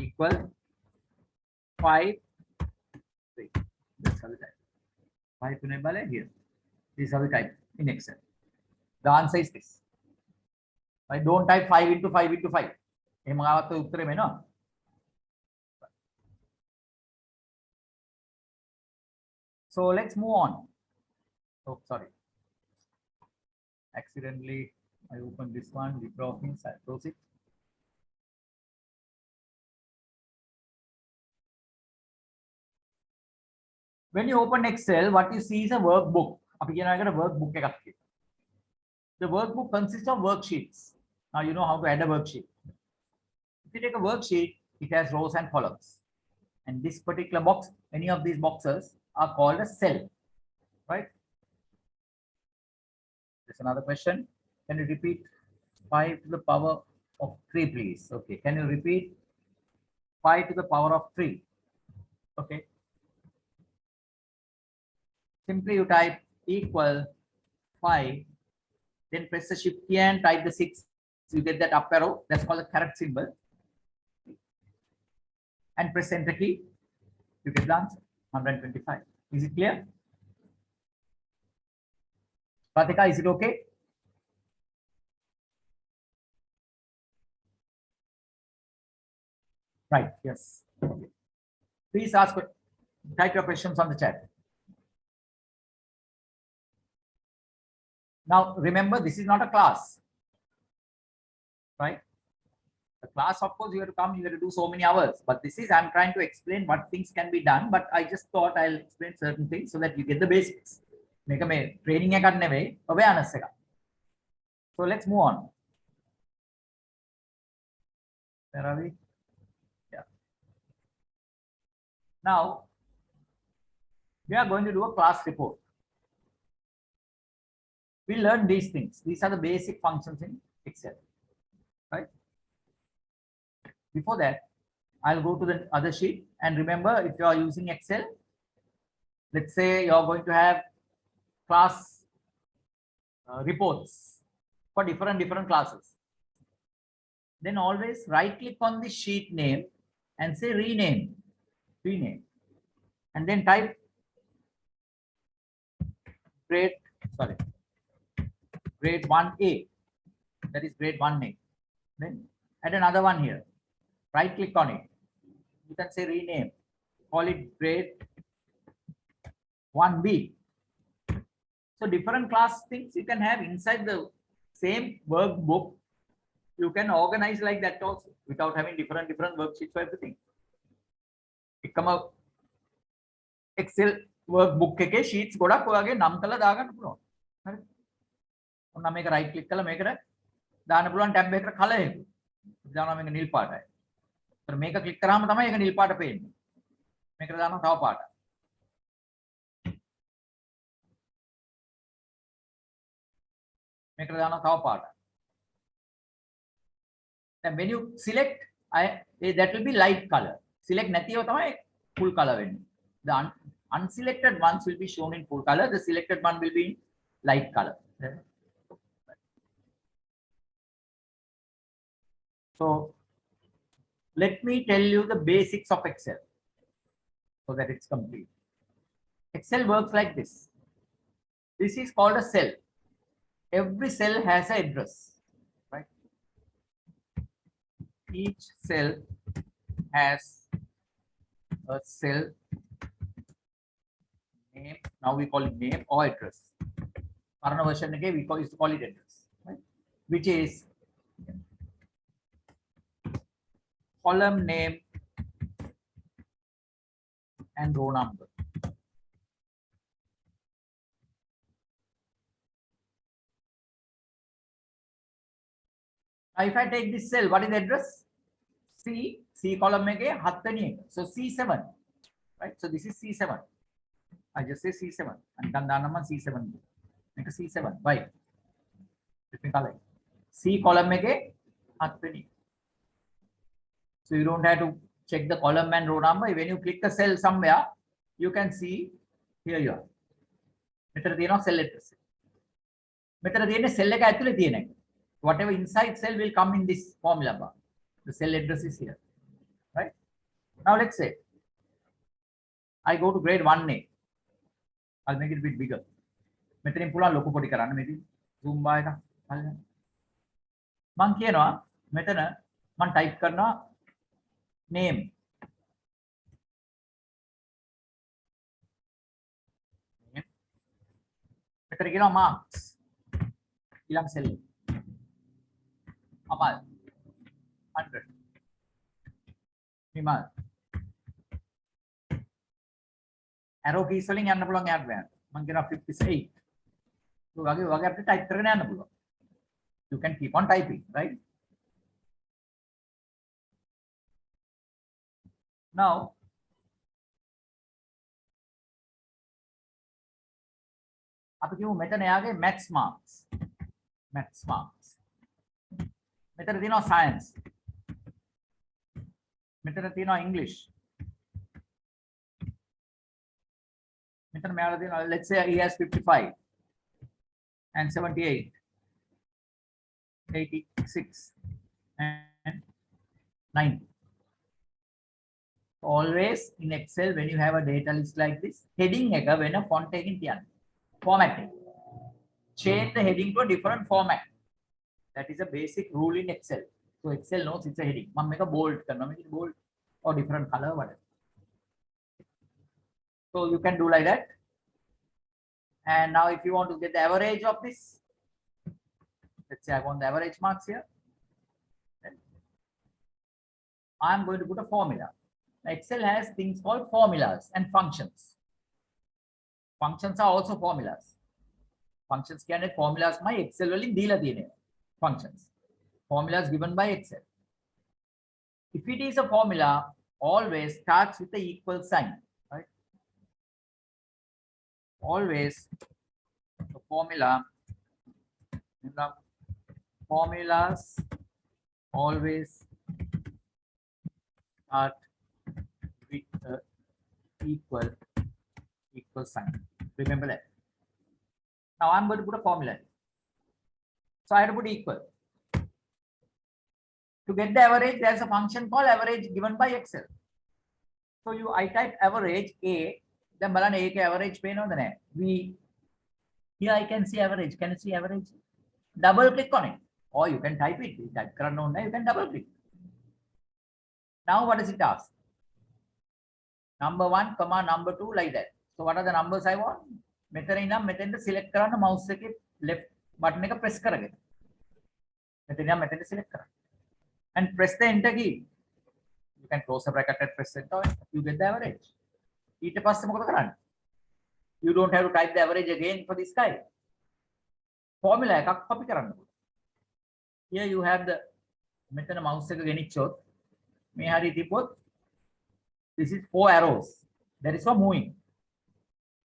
equal 5 3 that's how we type 5 to here. This is how we type in Excel. The answer is this. I don't type 5 into 5 into 5. So let's move on. Oh, sorry. Accidentally, I opened this one. LibreOffice. I close it. When you open Excel, what you see is a workbook. The workbook consists of worksheets. Now you know how to add a worksheet. If you take a worksheet, it has rows and columns. And this particular box, any of these boxes are called a cell, right? There's another question. Can you repeat 5 to the power of 3, please? Okay. Can you repeat 5 to the power of 3? Okay. Simply you type equal 5, then press the shift key and type the 6. So you get that up arrow. That's called the caret symbol. And press enter key. You get the answer 125. Is it clear? Pratika, is it okay? Right. Yes. Please ask. Type your questions on the chat. Now, remember, this is not a class, right? The class, of course, you have to come, you have to do so many hours. But this is, I'm trying to explain what things can be done. But I just thought I'll explain certain things so that you get the basics. Make a training awareness. So let's move on. Where are we? Yeah. Now, we are going to do a class report. We learn these things. These are the basic functions in Excel, right? Before that, I'll go to the other sheet. And remember, if you are using Excel, let's say you're going to have class reports for different classes. Then always right click on the sheet name and say rename. And then type grade 1A. That is grade 1A. Then add another one here. Right click on it. You can say rename. Call it grade 1B. So different class things you can have inside the same workbook. You can organize like that also without having different worksheets for everything. Come out Excel workbook එකේ sheets ගොඩක් ඔයගේ නම් කරලා දාගන්න පුළුවන්. හරි. ඔන්න මේක right click කරලා මේකට දාන්න පුළුවන් tab එකකට color එක. දානවා මේක නිල් පාටයි. ඒතර මේක click කරාම තමයි ඒක නිල් පාට පේන්නේ. මේකට දානවා තව පාටක්. මේකට දානවා තව පාටක්. Then when you select, that will be light color. Select නැතිව තමයි full color වෙන්නේ. The unselected ones will be shown in full color. The selected one will be in light color. So let me tell you the basics of Excel so that it's complete. Excel works like this. This is called a cell. Every cell has an address, right? Each cell has a cell name. Now we call it name or address. Current version again, we used to call it address, right? Which is column name and row number. Now, if I take this cell, what is the address? C column में गए 7 वेनी एक. So C7, right? So this is C7. I just say C7 and then दाना में C7. make a C7. Why? Let me call it. C column में गए 7 वेनी. So you don't have to check the column and row number. When you click a cell somewhere, you can see here you are. මෙතන තියෙනවා cell address. මෙතන තියෙන්නේ cell එක ඇතුලේ තියෙන එක. Whatever inside cell will come in this formula bar. The cell address is here, right? Now let's say I go to grade 1A. I'll make it a bit bigger. මෙතනින් පුළුවන් ලොකු පොඩි කරන්න මේක zoom bar එක හරියට. මම කියනවා මෙතන මම type කරනවා name. මෙතන කියනවා marks. ඊළඟ cell එක. Amal 100. Nimal. Arrow keys වලින් යන්න පුළුවන් යාට බෑ. මම කියනවා 58. So වගේ අපිට type කරගෙන යන්න පුළුවන්. You can keep on typing, right? Now අපි කියමු මෙතන යාගේ maths marks. මෙතන තියෙනවා science. මෙතන තියෙනවා English. මෙතන මෙයාලා තියෙනවා, let's say he has 55 and 78, 86 and 90. Always in Excel, when you have a data list like this, heading එක වෙන font එකකින් තියන්න. Formatting. Change the heading to a different format. That is a basic rule in Excel. So Excel knows it's a heading. මම මේක bold කරනවා. make it bold or different color whatever. So you can do like that. And now if you want to get the average of this, let's say I want the average marks here. Then I'm going to put a formula. Now, Excel has things called formulas and functions. Functions are also formulas. Functions can have formulas. My Excel වලින් දීලා තියෙනවා. Functions. Formulas given by Excel. If it is a formula, always starts with the equal sign, right? Always the formulas always start with the equal sign. Remember that. Now I'm going to put a formula. So I have to put equal. To get the average, there's a function called average given by Excel. So I type average A, then balan A ke average paynoda naha. Here I can see average. Can you see average? Double click on it, or you can type it. Type karanna unna, you can double click. Now what does it ask? Number 1, comma number 2, like that. So what are the numbers I want? Methana inam metenda select karanna mouse එකේ left button එක press කරගෙන. metenda select කරන්න. And press the enter key. You can close the bracket and press enter. You get the average. ඊට පස්සේ මොකද කරන්නේ? You don't have to type the average again for this guy. Formula එකක් copy කරන්න. Here you have the මෙතන mouse එක ගෙනිච්චොත් මේ හරිය තිබ්බොත් this is 4 arrows. That is for moving.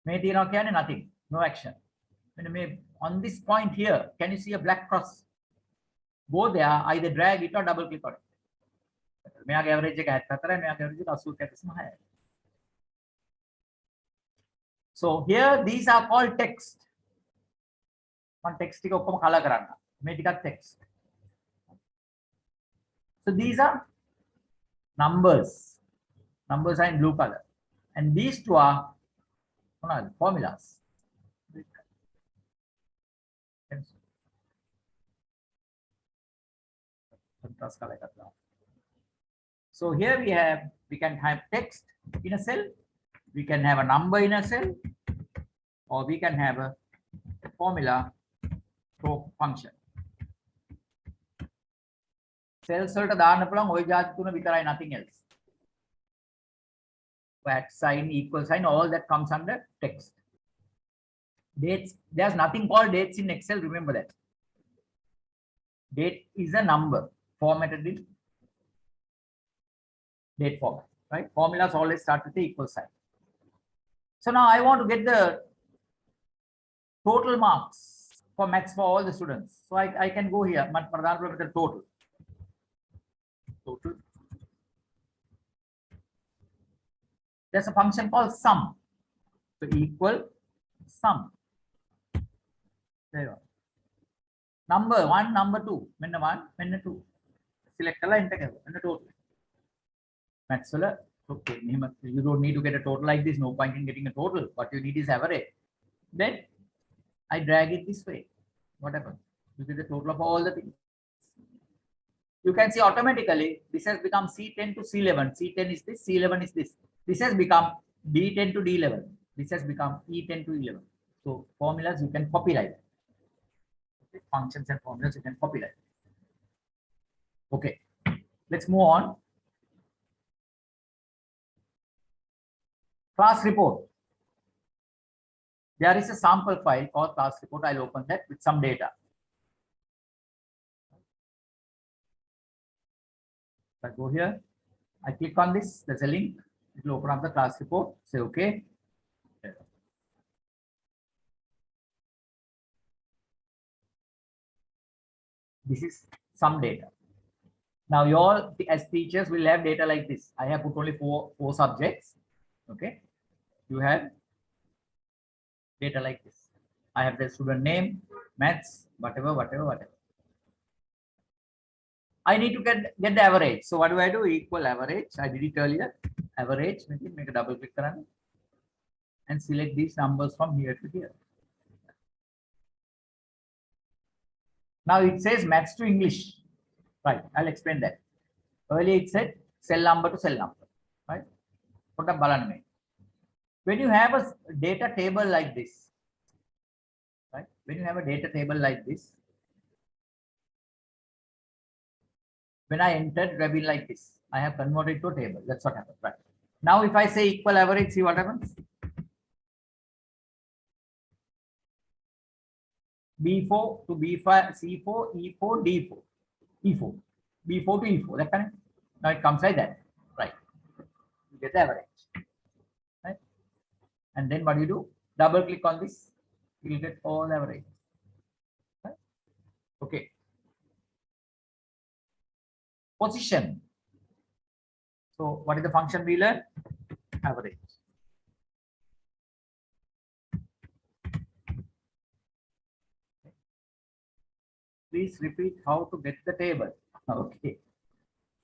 මේ තියනවා කියන්නේ nothing, no action. මෙන්න මේ on this point here, can you see a black cross? Go there, either drag it or double click on it. මෙයාගේ average එක 74යි, මෙයාගේ average එක 81.6යි. So here these are called text. One text ටික ඔක්කොම color කරන්න. මේ ටිකක් text. So these are numbers. Numbers are in blue color. And these two are formulas. So here we can have text in a cell, we can have a number in a cell, or we can have a formula function. Cells වලට දාන්න පුළුවන් ওই જાති තුන විතරයි, nothing else. At sign, equal sign, all that comes under text. Dates, there's nothing called dates in Excel, remember that. Date is a number formatted in date format, right? Formulas always start with the equal sign. So now I want to get the total marks for maths for all the students. So I can go here, with the total. There's a function called sum. So equal sum. There you go. Number 1, number 2. Menna 1, menna 2. Select kala enter karo. Menna total. Maths wala, okay. You don't need to get a total like this. No point in getting a total. What you need is average. Then I drag it this way. What happens? You get the total of all the things. You can see automatically this has become C10 to C11. C10 is this, C11 is this. This has become D10 to D11. This has become E10 to 11. So formulas you can copyright. Okay. Functions and formulas you can copyright. Okay, let's move on. Class report. There is a sample file called class report. I'll open that with some data. I go here, I click on this, there's a link, it will open up the class report, say okay. This is some data. Now you all as teachers will have data like this. I have put only four subjects. Okay, you have data like this. I have the student name, maths, whatever. I need to get the average. So what do? Equal average. I did it earlier. Average. Make a double click and select these numbers from here to here. Now it says maths to English. Right. I'll explain that. Earlier it said cell number to cell number. Right. When you have a data table like this, right? When you have a data table like this, when I entered Rabin like this, I have converted to a table. That's what happens, right? Now, if I say equal average, see what happens? B4 to B5, C4, E4, D4, E4, B4 to E4. That correct? Now it comes like that, right? You get the average, right? And then what do you do? Double click on this, you'll get all average. Right? Okay. Position. So what is the function we learn? Average. Please repeat how to get the table. Okay.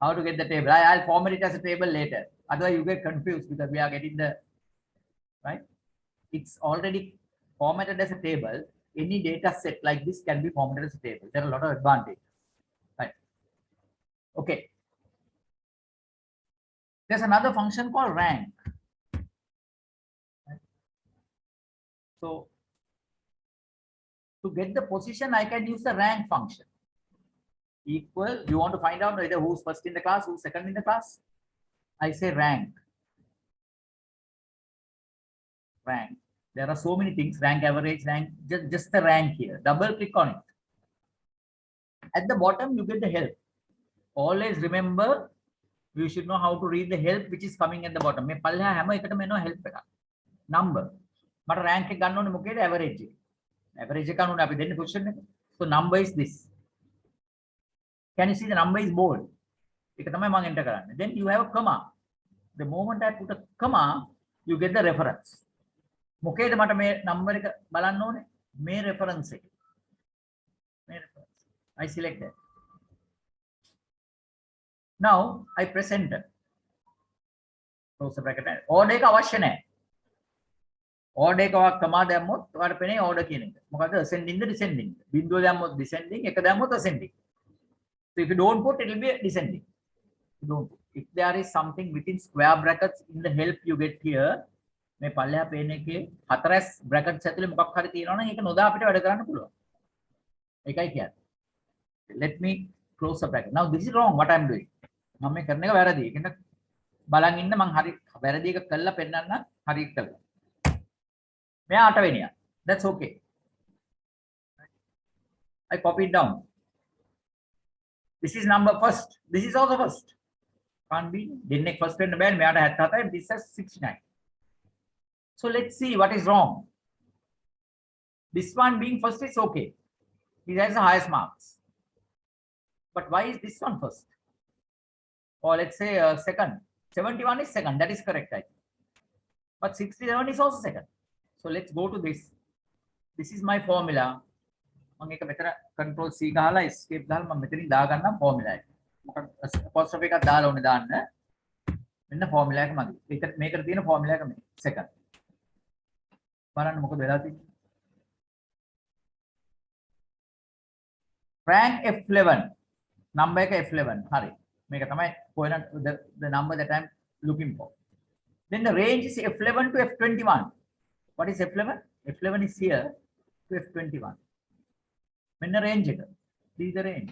How to get the table. I'll format it as a table later. Otherwise you get confused because we are getting the, right? It's already formatted as a table. Any data set like this can be formatted as a table. There are a lot of advantages, right? Okay. There's another function called rank. Right? So to get the position, I can use the rank function. Equal, you want to find out whether who's first in the class, who's second in the class. I say rank. Rank. There are so many things, rank, average, rank, just the rank here. Double click on it. At the bottom, you get the help. Always remember, you should know how to read the help which is coming at the bottom. මේ පල්ලෙහා හැම එකටම එනවා help එකක්. Number. මට rank එක ගන්න ඕනේ මොකේද? Average එක. Average එක ගන්න ඕනේ අපි දෙන්නේ position එක. So number is this. Can you see the number is bold? ඒක තමයි මම enter කරන්නේ. Then you have a comma. The moment I put a comma, you get the reference. මොකේද මට මේ number එක බලන්න ඕනේ? මේ reference එක. මේ reference. I select that. Now I press enter. Close the bracket. Order එක අවශ්‍ය නැහැ. Order එක ඔයා comma දැම්මොත් ඔයාලට පේන්නේ order කියන එක. මොකද ascending ද descending. බිඳුව දැම්මොත් descending, එක දැම්මොත් ascending. So if you don't put, it will be descending. You don't put. If there is something within square brackets in the help you get here, මේ පල්ලෙහා පේන එකේ හතරස් brackets ඇතුලේ මොකක් හරි තියෙනවා නම් ඒක නොදා අපිට වැඩ කරන්න පුළුවන්. ඒකයි කියන්නේ. Let me close the bracket. Now this is wrong what I am doing. මම මේ කරන එක වැරදි. ඒකෙන් බලන් ඉන්න මම හරි වැරදි එක කළා පෙන්නන්න හරි කළා. මෙයා 8 වෙනියා. That's okay. I copy it down. This is number first. This is also first. Can't be. Didn't first වෙන්න බෑනේ. මෙයාට 77. This is 69. So let's see what is wrong. This one being first is okay. He has the highest marks. But why is this one first? Or let's say second. 71 is second. That is correct, I think. But 67 is also second. So let's go to this. This is my formula. මම එක මෙතන control C ගහලා escape ගහලා මම මෙතනින් දා ගන්නම් formula එක. මොකක්ද apostrophe එකක් දාලා ඕනේ දාන්න. මෙන්න formula එක මගේ. මේකට තියෙන formula එක මේ second. බලන්න මොකද වෙලා තියෙන්නේ. Rank F11. Number එක F11. හරි. මේක තමයි the number that I'm looking for. Then the range is F11 to F21. What is F11? F11 is here to F21. When the range, this is the range.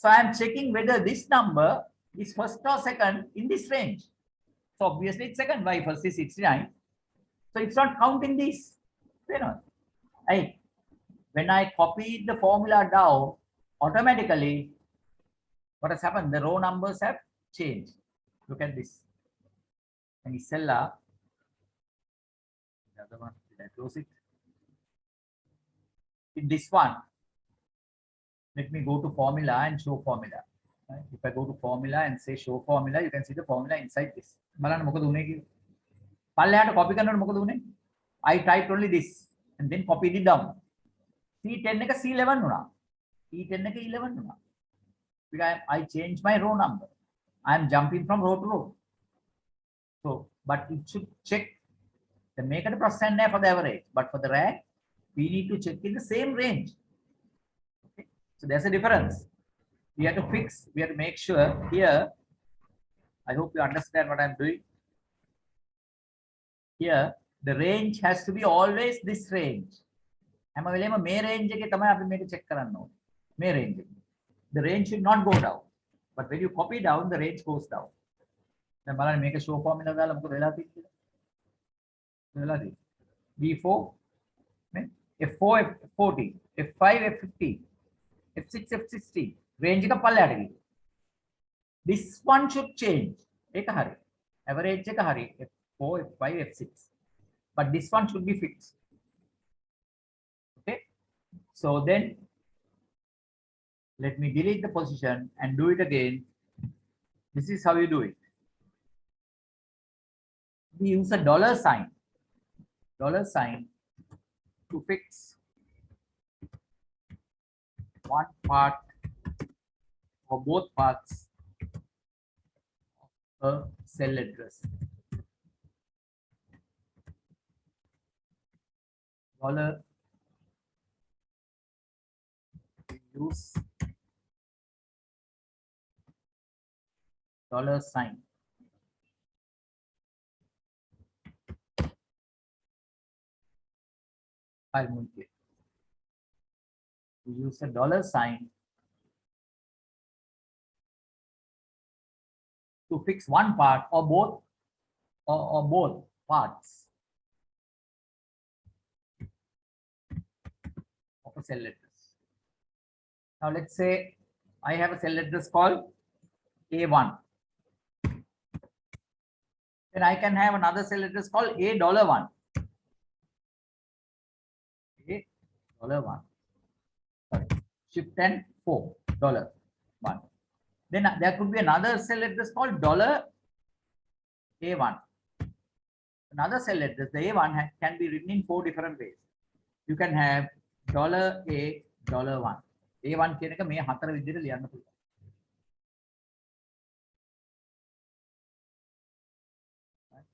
So I am checking whether this number is first or second in this range. So obviously it's second. Why? First is 69. So it's not counting this. You know, when I copied the formula down, automatically what has happened? The row numbers have changed. Look at this. And Isella, the other one, did I close it? In this one, let me go to formula and show formula. Right? If I go to formula and say show formula, you can see the formula inside this. බලන්න මොකද උනේ කියලා. පල්ලෙහාට copy කරනකොට මොකද උනේ? I typed only this and then copied it down. C10 එක C11 වුණා. E10 එක E11 වුණා. Because I changed my row number. I am jumping from row to row. So, but it should check the make it percent for the average, but for the rank, we need to check in the same range. Okay. So there's a difference. We have to fix, we have to make sure here. I hope you understand what I'm doing. Here, the range has to be always this range. හැම වෙලේම මේ range එකේ තමයි අපි මේක check කරන්න ඕනේ. මේ range එක. The range should not go down. But when you copy down, the range goes down. Then බලන්න මේක show formula දාලා මොකද වෙලා තියෙන්නේ? වෙලා තියෙන්නේ. B4 F4 F14 F5 F15 F6 F16 range එක පල්ලයට ගිහින්. This one should change. ඒක හරි. Average එක හරි F4 F5 F6. But this one should be fixed. Okay. So then let me delete the position and do it again. This is how you do it. We use a $sign to fix one part or both parts of a cell address. Dollar use $sign. I'll move it. We use a $sign to fix one part or both parts of a cell address. Now let's say I have a cell address called A1. Then I can have another cell address called $1. $1. Sorry. Shift and $4. $1. Then there could be another cell address called $A1. Another cell address, the A1 can be written in 4 different ways. You can have $A, $1. A1 කියන එක මේ හතර විදිහට ලියන්න පුළුවන්.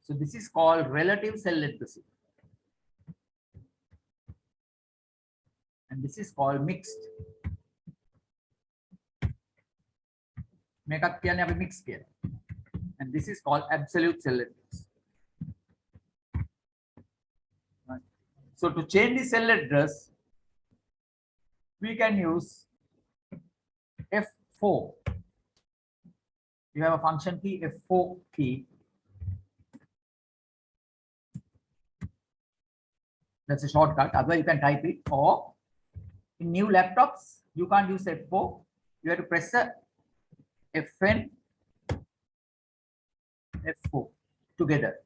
So this is called relative cell addressing. And this is called mixed. මේකත් කියන්නේ අපි mix කියලා. And this is called absolute cell address. Right. So to change the cell address, we can use F4. You have a function key, F4 key. That's a shortcut. Otherwise, you can type it. Or in new laptops, you can't use F4. You have to press the FN F4 together.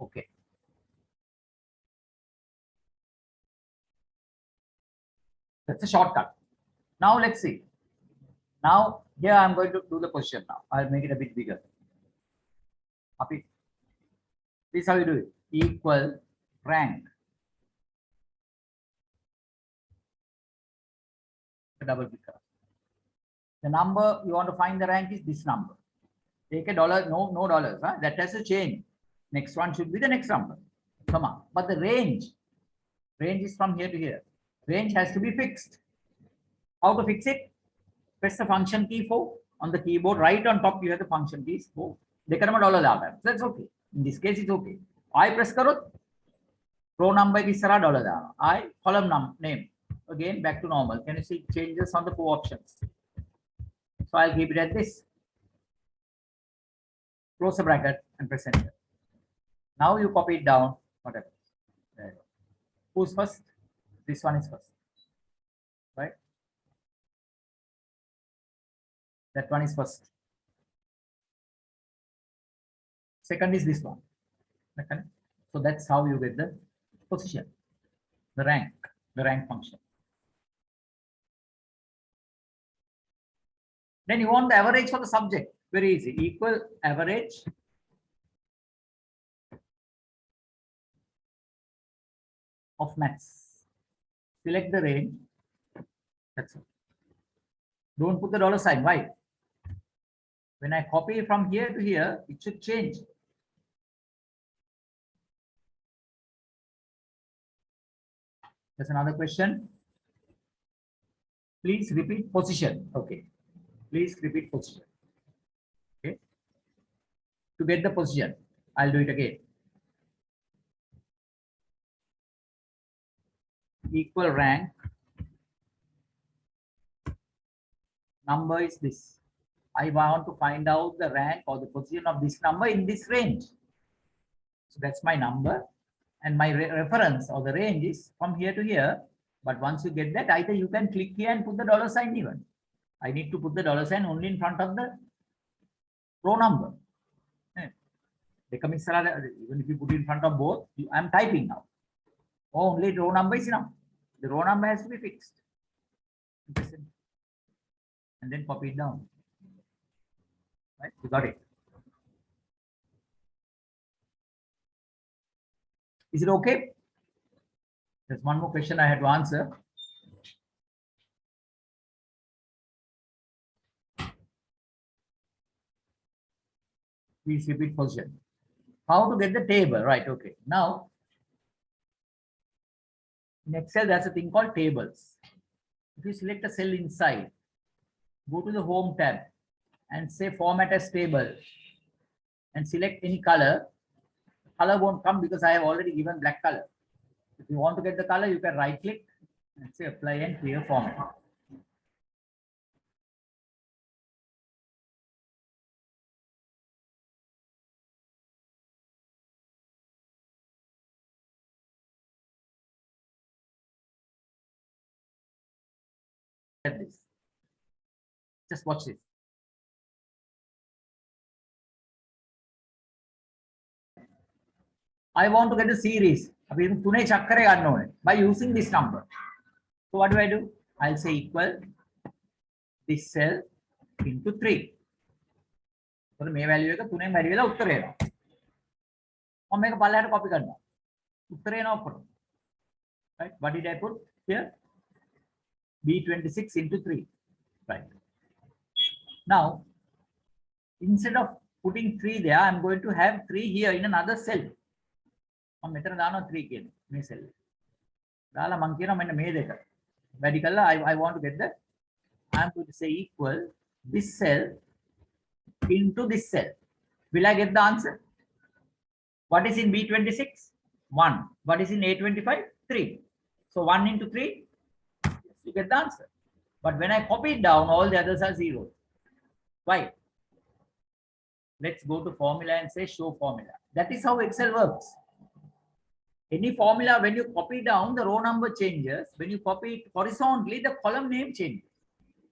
Okay. That's a shortcut. Now let's see. Now here I'm going to do the position now. I'll make it a bit bigger. This is how you do it. Equal rank. Double click. The number you want to find the rank is this number. Take a dollar, no dollars. Huh? That has to change. Next one should be the next number. Come on. But the range is from here to here. Range has to be fixed. How to fix it? Press the function key 4 on the keyboard. Right on top, you have the function keys 4. $. That's okay. In this case, it's okay. I press karot. Row number is $. I column name. Again, back to normal. Can you see changes on the 4 options? So I'll keep it at this. Close the bracket and press enter. Now you copy it down. Whatever. There you go. Who's first? This one is first. Right? That one is first. Second is this one. Okay. So that's how you get the position, the rank function. Then you want the average for the subject. Very easy. Equal average of maths. Select the range. That's it. Don't put the $sign. Why? When I copy from here to here, it should change. That's another question. Please repeat position. Okay. Please repeat position. Okay. To get the position, I'll do it again. Equal rank. Number is this. I want to find out the rank or the position of this number in this range. So that's my number. And my reference or the range is from here to here. But once you get that, either you can click here and put the dollar sign even. I need to put the dollar sign only in front of the row number. Even if you put it in front of both, I'm typing now. Only row number is enough. The row number has to be fixed. And then copy it down. Right? You got it. Is it okay? There's one more question I had to answer. Please repeat position. How to get the table? Right. Okay. Now, in Excel, there's a thing called tables. If you select a cell inside, go to the Home tab and say Format as Table and select any color. Color won't come because I have already given black color. If you want to get the color, you can right click and say Apply and Clear Format. This. Just watch this. I want to get the series by using this number. So what do? I'll say equal this cell into 3. So the value is 3 value is uttara. I make a copy karna. Right? What did I put here? B26 into 3. Right. Now, instead of putting 3 there, I'm going to have 3 here in another cell. I'm going to 3 in cell. I want to get the, I'm going to say equal this cell into this cell. Will I get the answer? What is in B26? 1. What is in A25? 3. So 1 into 3, yes, you get the answer. But when I copy it down, all the others are 0. Why? Let's go to formula and say show formula. That is how Excel works. Any formula, when you copy down, the row number changes. When you copy it horizontally, the column name changes.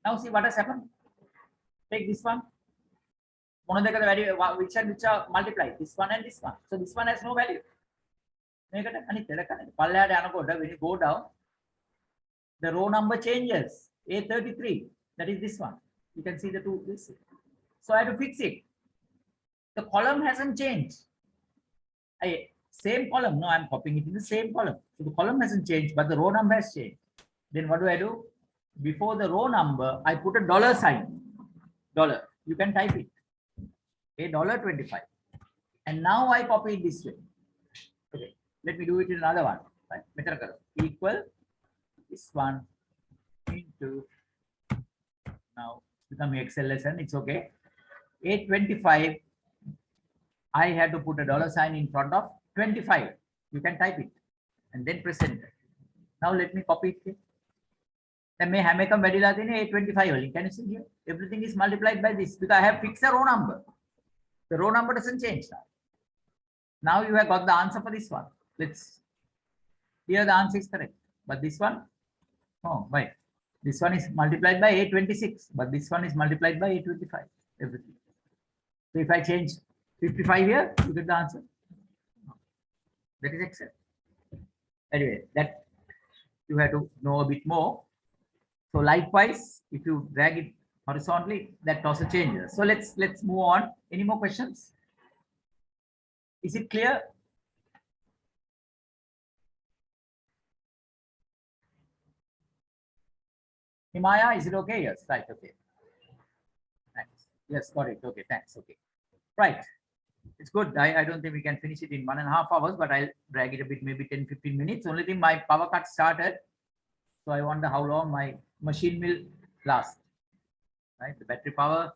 Now see what has happened. Take this one. Which are multiplied? This one and this one. So this one has no value. When you go down, the row number changes. A33. That is this one. You can see the two. This. So I have to fix it. The column hasn't changed. Same column. No, I'm copying it in the same column. So the column hasn't changed, but the row number has changed. Then what do? Before the row number, I put a dollar sign. Dollar. You can type it. $25. And now I copy it this way. Okay. Let me do it in another one. Right? Equal this one into, now become Excel lesson. It's okay. 825. I had to put a dollar sign in front of 25. You can type it and then press enter. Now let me copy it. Then may have come 825. Can you see here? Everything is multiplied by this because I have fixed a row number. The row number doesn't change now. Now you have got the answer for this one. Let's. Here the answer is correct, but this one, oh wait, this one is multiplied by 826, but this one is multiplied by 825. Everything. So if I change 55 here, you get the answer. That is Excel. Anyway, that you have to know a bit more. So likewise, if you drag it horizontally, that also changes. So let's move on. Any more questions? Is it clear? Himaya, is it okay? Yes, right. Okay. Thanks. Yes, got it. Okay, thanks. Okay. Right. It's good. I don't think we can finish it in 1.5 hours, but I'll drag it a bit, maybe 10-15 minutes. Only thing, my power cut started. So I wonder how long my machine will last, right? The battery power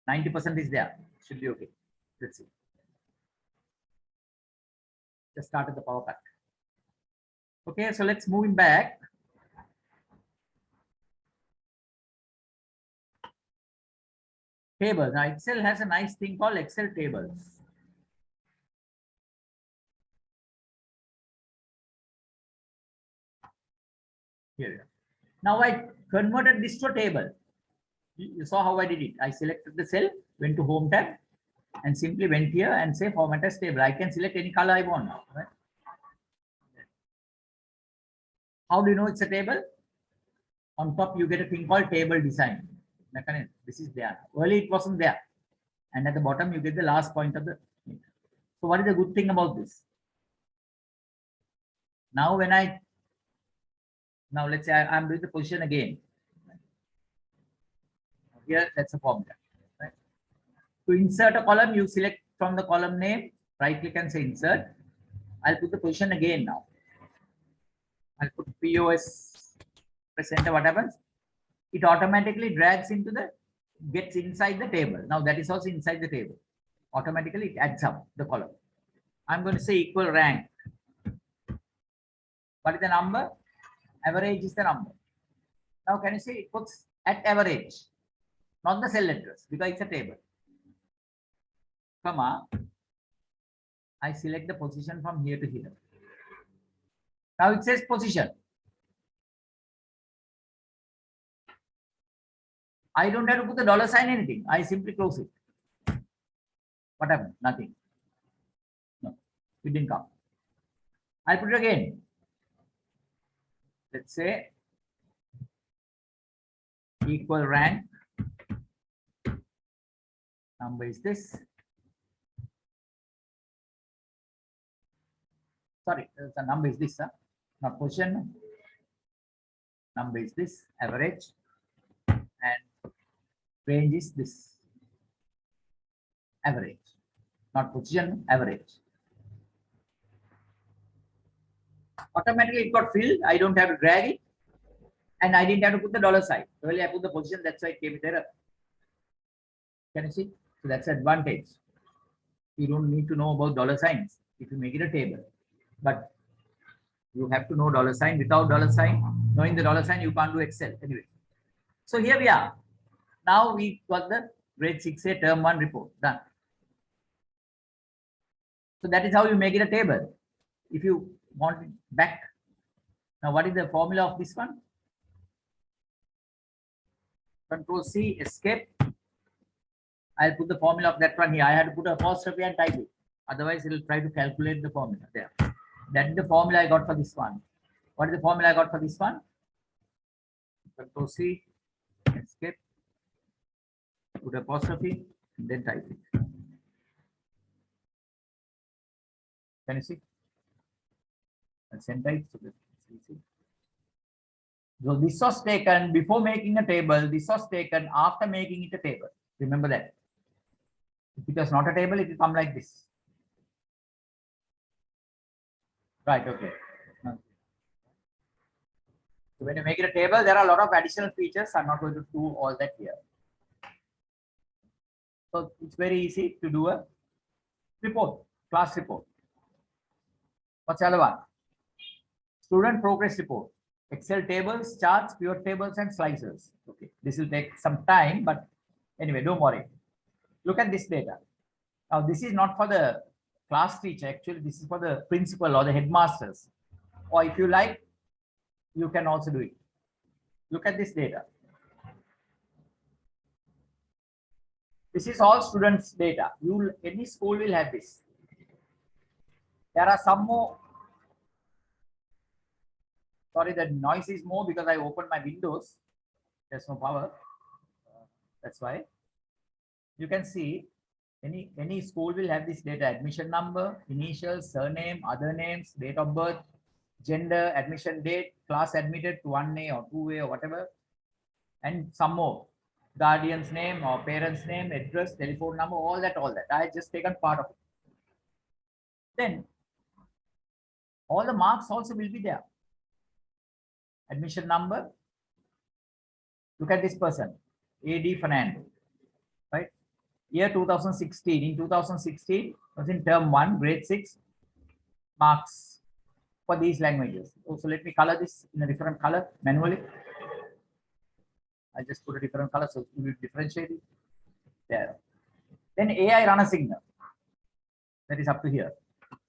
90% is there, should be okay. Let's see. Just started the power pack. Okay, so let's move him back. Tables. Now Excel has a nice thing called Excel tables. Here. Now I converted this to a table. You saw how I did it. I selected the cell, went to Home tab, and simply went here and say Format as table. I can select any color I want now. Right? How do you know it's a table? On top, you get a thing called table design. This is there. Early it wasn't there. And at the bottom, you get the last point of the. So what is the good thing about this? Now when now let's say I'm doing the position again. Here, that's a formula. Right? To insert a column, you select from the column name, right click and say insert. I'll put the position again now. I'll put POS, press enter, what happens? It automatically drags into gets inside the table. Now that is also inside the table. Automatically it adds up the column. I'm going to say equal rank. What is the number? Average is the number. Now can you see it puts at average, not the cell address, because it's a table. Comma, I select the position from here to here. Now it says position. I don't have to put the dollar sign anything. I simply close it. What happened? Nothing. No, it didn't come. I put it again. Let's say equal rank. Number is this. Sorry, the number is this, not position. Number is this, average, and range is this. Average, not position, average. Automatically it got filled. I don't have to drag it, and I didn't have to put the dollar sign. Earlier I put the position, that's why it came with error. Can you see? So that's the advantage. You don't need to know about dollar signs if you make it a table. But you have to know dollar sign. Without dollar sign, knowing the dollar sign, you can't do Excel anyway. So here we are. Now we got the grade 6A term 1 report done. So that is how you make it a table. If you want it back. Now what is the formula of this one? Control C, escape. I'll put the formula of that one here. I had to put an apostrophe and type it. Otherwise, it will try to calculate the formula there. That is the formula I got for this one. What is the formula I got for this one? Control C, escape, put apostrophe, and then type it. Can you see? And send type. So this was taken before making a table. This was taken after making it a table. Remember that. If it was not a table, it will come like this. Right, okay. So when you make it a table, there are a lot of additional features. I'm not going to do all that here. So it's very easy to do a report, class report. What's the other one? Student progress report. Excel tables, charts, pivot tables, and slicers. Okay, this will take some time, but anyway, don't worry. Look at this data. Now, this is not for the class teacher. Actually, this is for the principal or the headmasters. Or if you like, you can also do it. Look at this data. This is all students' data. Any school will have this. There are some more. Sorry, the noise is more because I opened my windows. There's no power. That's why. You can see any school will have this data: admission number, initials, surname, other names, date of birth, gender, admission date, class admitted to 1A or 2A or whatever, and some more. Guardian's name or parent's name, address, telephone number, all that. I just taken part of it. Then all the marks also will be there. Admission number, Look at this person, A.D. Fernando, right? Year 2016. In 2016, was in term 1, grade 6, marks for these languages. So let me color this in a different color manually. I just put a different color so we will differentiate it. There. Then AI runner signal. That is up to here.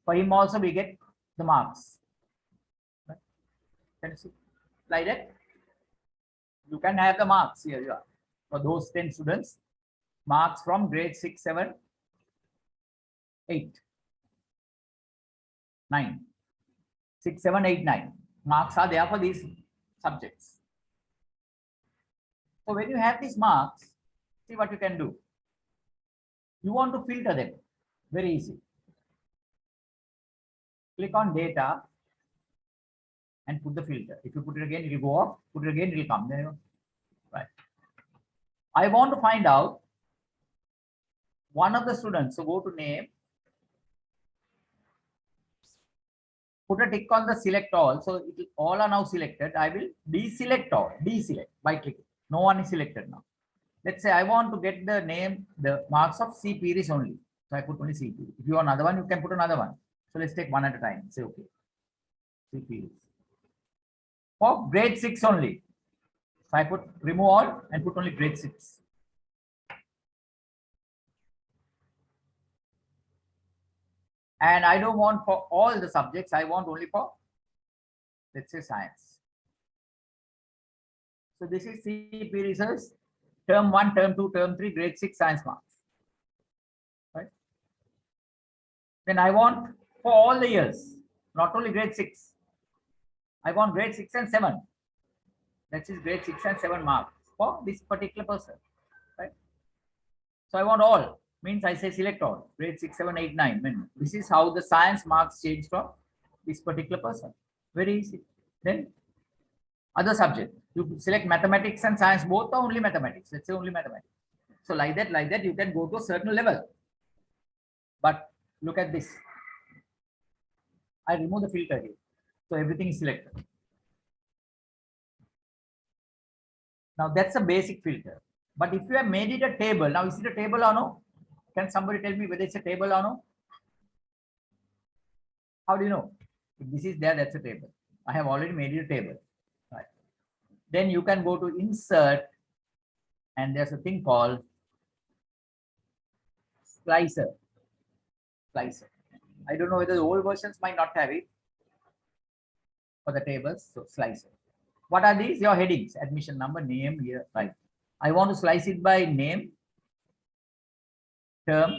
For him also we get the marks. Right? Can you see? Like that? You can have the marks here. You are. For those 10 students, marks from grade 6, 7, 8, 9. 6, 7, 8, 9. Marks are there for these subjects. So when you have these marks, see what you can do. You want to filter them. Very easy. Click on data and put the filter. If you put it again, it will go off. Put it again, it will come. There you go. Right. I want to find out one of the students. So go to name. Put a tick on the select all. So all are now selected. I will deselect all. Deselect by clicking. No one is selected now. Let's say I want to get the name, the marks of C series only. So I put only C series. If you want another one, you can put another one. So let's take one at a time. Say okay. C series. For grade 6 only. So I put remove all and put only grade 6. And I don't want for all the subjects. I want only for, let's say, science. So this is C series. Term 1, term 2, term 3, grade 6 science marks. Right? Then I want for all the years, not only grade 6. I want grade 6 and 7. That is grade 6 and 7 marks for this particular person. Right? So I want all. Means I say select all. Grade 6, 7, 8, 9. This is how the science marks change from this particular person. Very easy. Then other subject. You select mathematics and science, both are only mathematics. Let's say only mathematics. So like that, you can go to a certain level. But look at this. I remove the filter here. So everything is selected. Now that's a basic filter. But if you have made it a table, now is it a table or no? Can somebody tell me whether it's a table or no? How do you know? If this is there, that's a table. I have already made it a table. Right. Then you can go to insert and there's a thing called slicer. Slicer. I don't know whether the old versions might not have it for the tables. So slicer. What are these? Your headings, admission number, name, year, right. I want to slice it by name, term,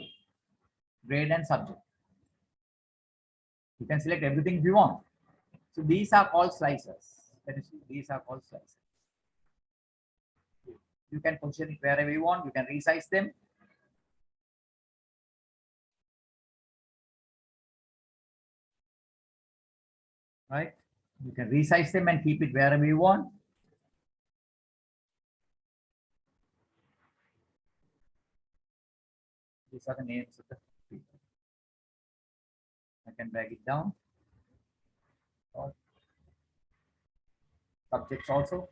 grade, and subject. You can select everything if you want. So these are called slicers. These are called slicers. You can position it wherever you want. You can resize them. Right? You can resize them and keep it wherever you want. These are the names of the people. I can drag it down. Subjects also.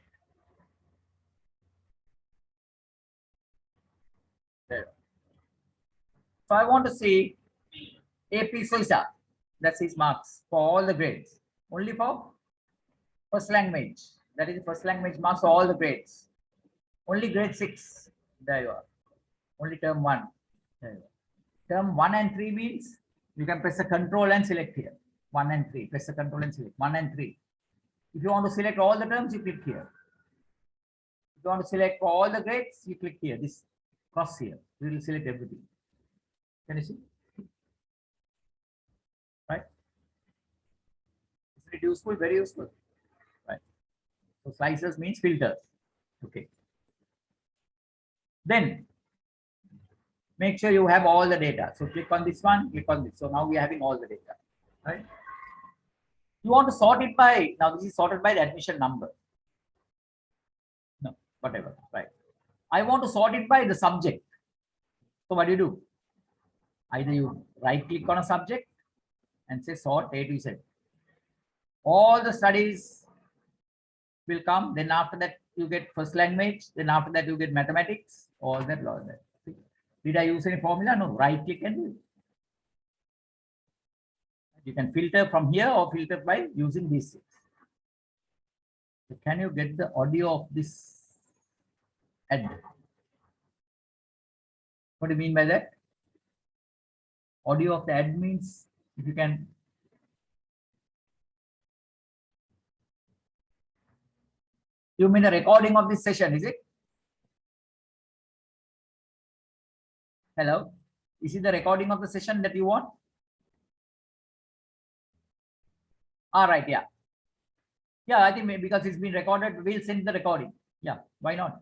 There. So I want to see AP Soisa. That's his marks for all the grades. Only for first language. That is first language marks for all the grades. Only grade 6. There you are. Only term 1. There you are. Term 1 and 3 means you can press the control and select here. 1 and 3. Press the control and select 1 and 3. If you want to select all the terms, you click here. If you want to select for all the grades, you click here. This cross here. We will select everything. Can you see? Right? Isn't it useful? Very useful. Right. So slicers means filters. Okay. Then make sure you have all the data. So click on this one, click on this. So now we are having all the data. Right? You want to sort it by, now this is sorted by the admission number. No, whatever, right. I want to sort it by the subject. So what do? Either you right click on a subject and say sort A to Z. All the studies will come. Then after that, you get first language, then after that you get mathematics, all that. Did I use any formula? No, right click and do it. You can filter from here or filter by using these 6. So can you get the audio of this ad? What do you mean by that? Audio of the ad means if you can. You mean a recording of this session, is it? Hello? Is it the recording of the session that you want? All right, yeah. Yeah, I think maybe because it's been recorded, we'll send the recording. Yeah, why not?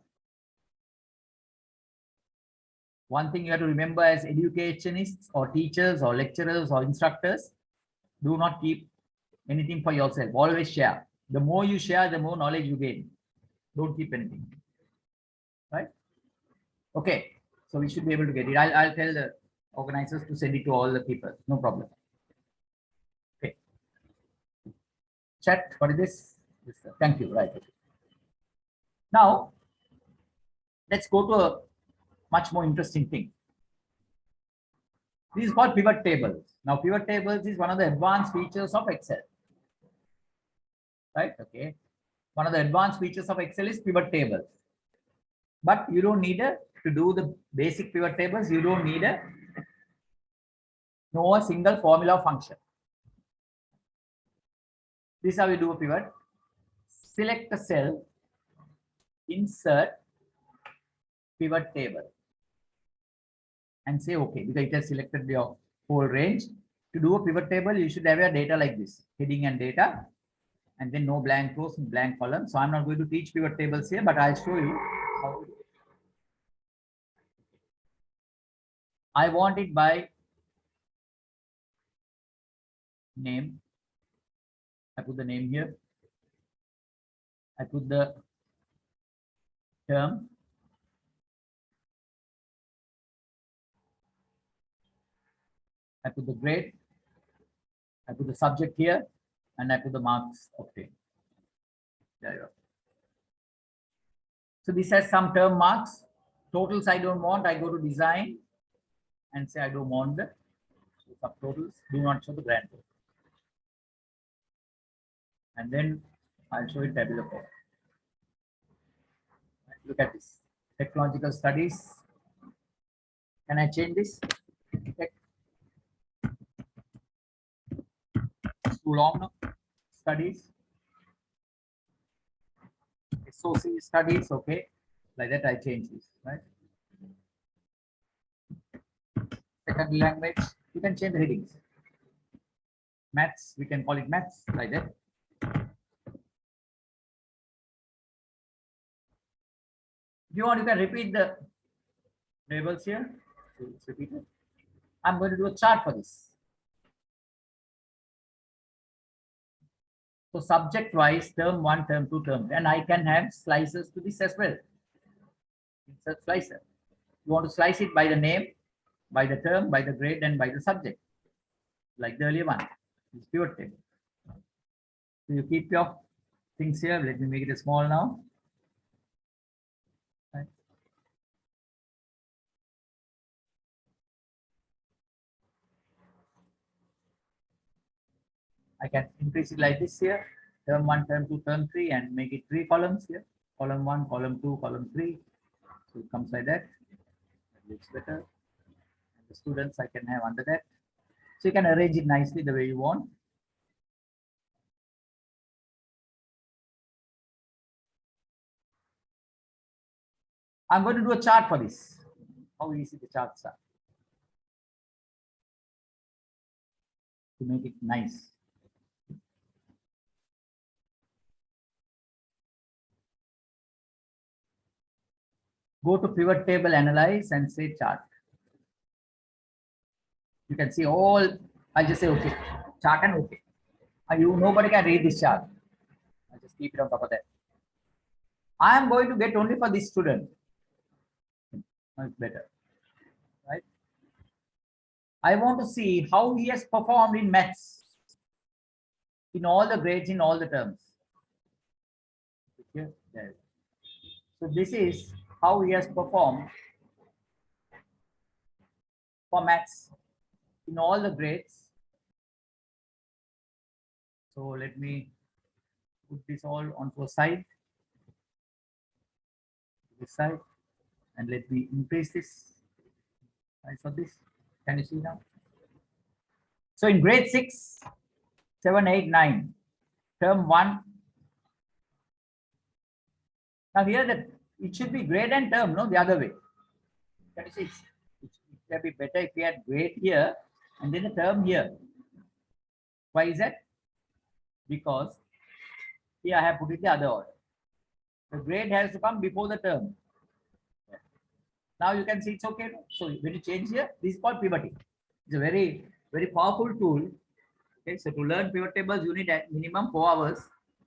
One thing you have to remember as educationists or teachers or lecturers or instructors, do not keep anything for yourself. Always share. The more you share, the more knowledge you gain. Don't keep anything. Right? Okay. So we should be able to get it. I'll tell the organizers to send it to all the people. No problem. Okay. Chat. What is this? Thank you. Right. Now, let's go to a much more interesting thing. This is called pivot tables. Now, pivot tables is one of the advanced features of Excel. Right? Okay. One of the advanced features of Excel is pivot tables. But you don't need to do the basic pivot tables. You don't need know a single formula function. This is how you do a pivot. Select a cell, insert pivot table, and say OK, because it has selected your whole range. To do a pivot table, you should have your data like this, heading and data, and then no blank rows and blank columns. So I'm not going to teach pivot tables here, but I'll show you how to do it. I want it by name. I put the name here. I put the term. I put the grade. I put the subject here, and I put the marks obtained. There you go. So this has some term marks. Totals I don't want. I go to design and say I don't want the subtotals. Do not show the grand total. And then I'll show it tabular form. Look at this. Technological studies. Can I change this? It's too long now. Studies. SOC studies. Okay. Like that, I change this. Right. Second language. You can change the headings. Maths. We can call it maths. Like that. If you want, you can repeat the labels here. So it's repeated. I'm going to do a chart for this. So subject wise, term 1, term 2, term 3, and I can have slices to this as well. Insert slicer. You want to slice it by the name, by the term, by the grade, and by the subject, like the earlier one. It's pivot table. So you keep your things here. Let me make it small now. Right. I can increase it like this here. Term 1, term 2, term 3, and make it 3 columns here. Column 1, column 2, column 3. So it comes like that. That looks better. And the students I can have under that. So you can arrange it nicely the way you want. I'm going to do a chart for this. How easy the charts are. To make it nice. Go to pivot table, analyze, and say chart. You can see all. I'll just say okay. Chart and okay. Nobody can read this chart. I'll just keep it on top of that. I am going to get only for this student. Much better. Right? I want to see how he has performed in maths. In all the grades, in all the terms. Here, there. So this is how he has performed for maths in all the grades. So let me put this all onto a side, this side, and let me increase this size of this. Can you see now? So in grade 6, 7, 8, 9, term 1. Now here that it should be grade and term, no, the other way. Can you see? It would be better if we had grade here and then the term here. Why is that? Because here I have put it the other order. The grade has to come before the term. Now you can see it's okay. So when you change here, this is called pivoting. It's a very, very powerful tool. Okay, so to learn pivot tables, you need at minimum 4 hours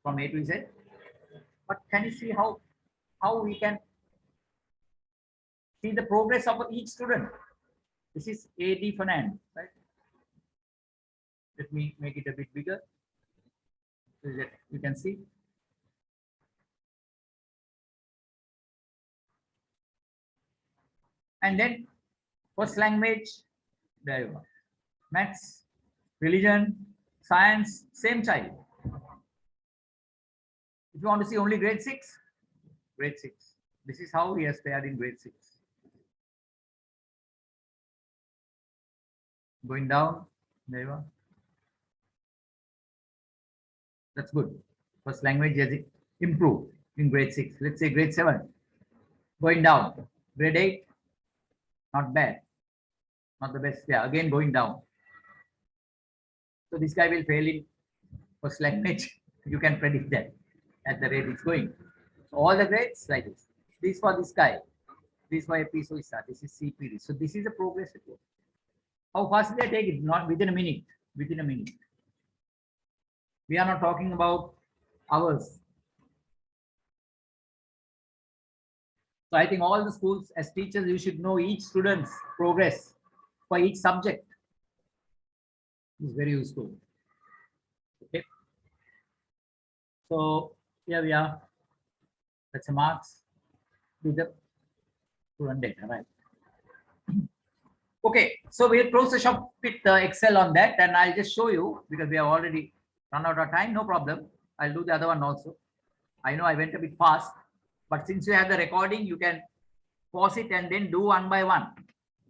from A to Z. But can you see how we can see the progress of each student? This is AD Fernand, right? Let me make it a bit bigger so that you can see. And then first language, there you go. Maths, religion, science, same child. If you want to see only grade 6, grade 6. This is how he has fared in grade 6. Going down, there you are. That's good. First language has improved in grade 6. Let's say grade 7. Going down. Grade 8, not bad. Not the best. Yeah, again going down. So this guy will fail in first language. You can predict that at the rate it's going. So all the grades like this. This for this guy. This for AP Soisa. This is CPD. So this is a progress report. How fast did I take it? Not within a minute. Within a minute. We are not talking about hours. So I think all the schools, as teachers, you should know each student's progress for each subject. It's very useful. Okay. So here we are. That's the marks with the student data, right? Okay, so we'll close the shop with Excel on that, and I'll just show you because we have already run out of time. No problem. I'll do the other one also. I know I went a bit fast, but since you have the recording, you can pause it and then do one by one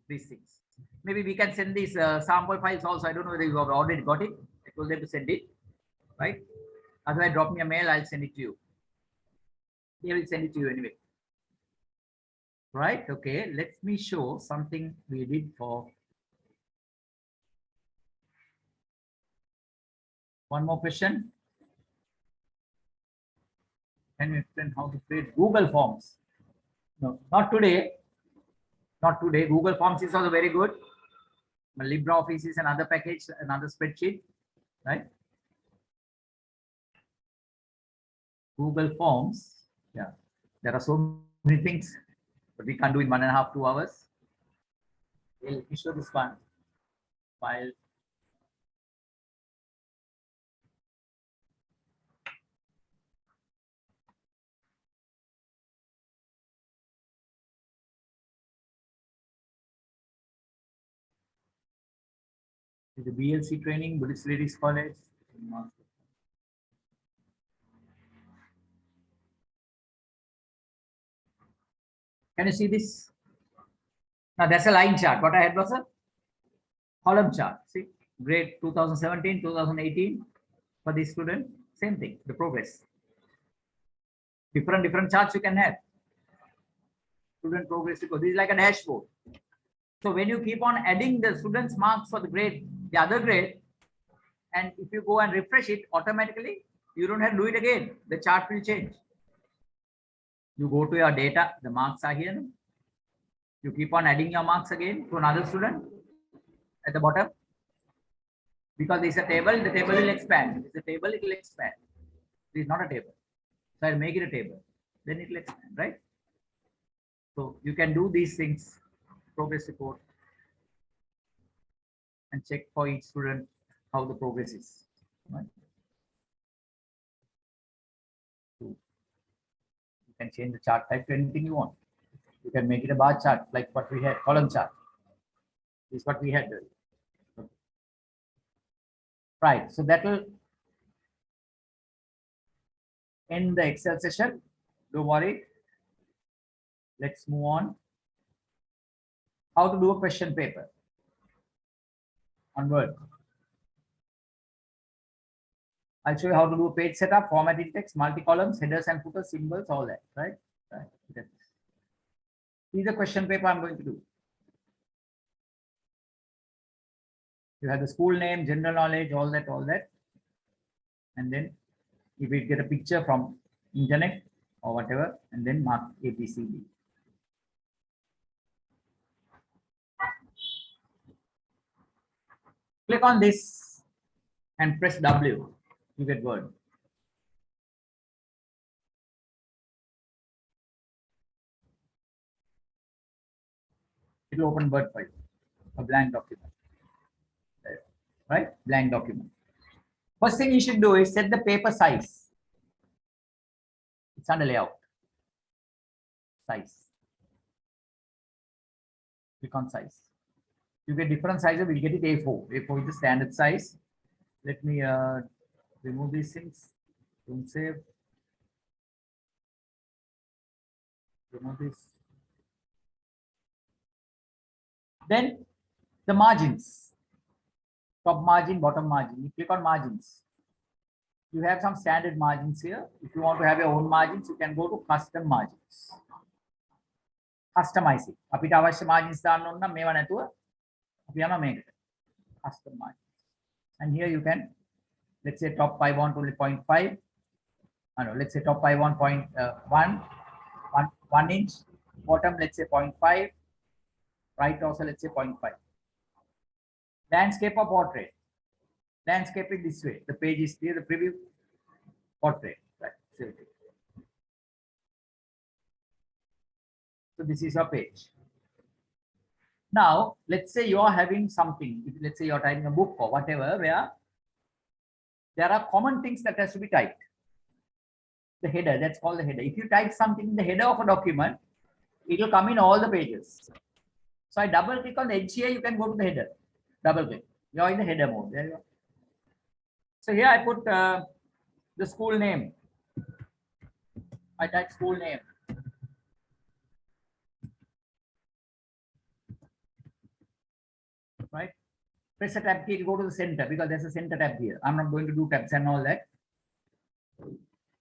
these things. Maybe we can send these sample files also. I don't know whether you have already got it. I told them to send it, right? Otherwise, drop me a mail. I'll send it to you. They will send it to you anyway. Right? Okay. Let me show something we did for. One more question. Can you explain how to create Google Forms? No, not today. Not today. Google Forms is also very good. But LibreOffice is another package, another spreadsheet, right? Google Forms. Yeah, there are so many things, but we can't do in 1.5 to 2 hours. Let me show this one file. The BLC training, Buddhist Ladies College. Can you see this? Now that's a line chart. What I had was a column chart. See, grade 2017, 2018 for this student, same thing, the progress. Different charts you can have. Student progress report. This is like a dashboard. So when you keep on adding the students' marks for the grade, the other grade, and if you go and refresh it automatically, you don't have to do it again. The chart will change. You go to your data, the marks are here. You keep on adding your marks again to another student at the bottom. Because it's a table, the table will expand. It's a table, it will expand. It is not a table. So I'll make it a table. Then it will expand, right? So you can do these things, progress report, and check for each student how the progress is. Right? 2, You can change the chart type to anything you want. You can make it a bar chart like what we had, column chart. This is what we had. Right. So that will end the Excel session. Don't worry. Let's move on. How to do a question paper on Word. I'll show you how to do a page setup, formatting text, multi-columns, headers and footers, symbols, all that, right? Right. Okay. This is the question paper I'm going to do. You have the school name, general knowledge, all that. And then if we get a picture from internet or whatever, and then mark ABCD. Click on this and press W. You get Word. It will open Word file, a blank document. Right? Blank document. First thing you should do is set the paper size. It's under layout. Size. Click on size. You get different sizes. We'll get it A4. A4 is the standard size. Let me remove these things. Don't save. Remove this. Then the margins. Top margin, bottom margin. You click on margins. You have some standard margins here. If you want to have your own margins, you can go to custom margins. Customize it. අපිට අවශ්‍ය margins දාන්න ඕන නම් මේවා නැතුව අපි යනවා මේකට. Custom margins. And here you can, let's say top I want only 0.5. No, let's say top I want 1 inch. Bottom, let's say 0.5. Right also, let's say 0.5. Landscape or portrait. Landscape is this way. The page is here, the preview. Portrait. Right. So this is your page. Now, let's say you are having something. Let's say you are typing a book or whatever, where there are common things that has to be typed. The header, that's called the header. If you type something in the header of a document, it will come in all the pages. So I double click on the edge here, you can go to the header. Double click. You are in the header mode. There you go. So here I put the school name. I type school name. Right? Press a tab key to go to the center because there's a center tab here. I'm not going to do tabs and all that.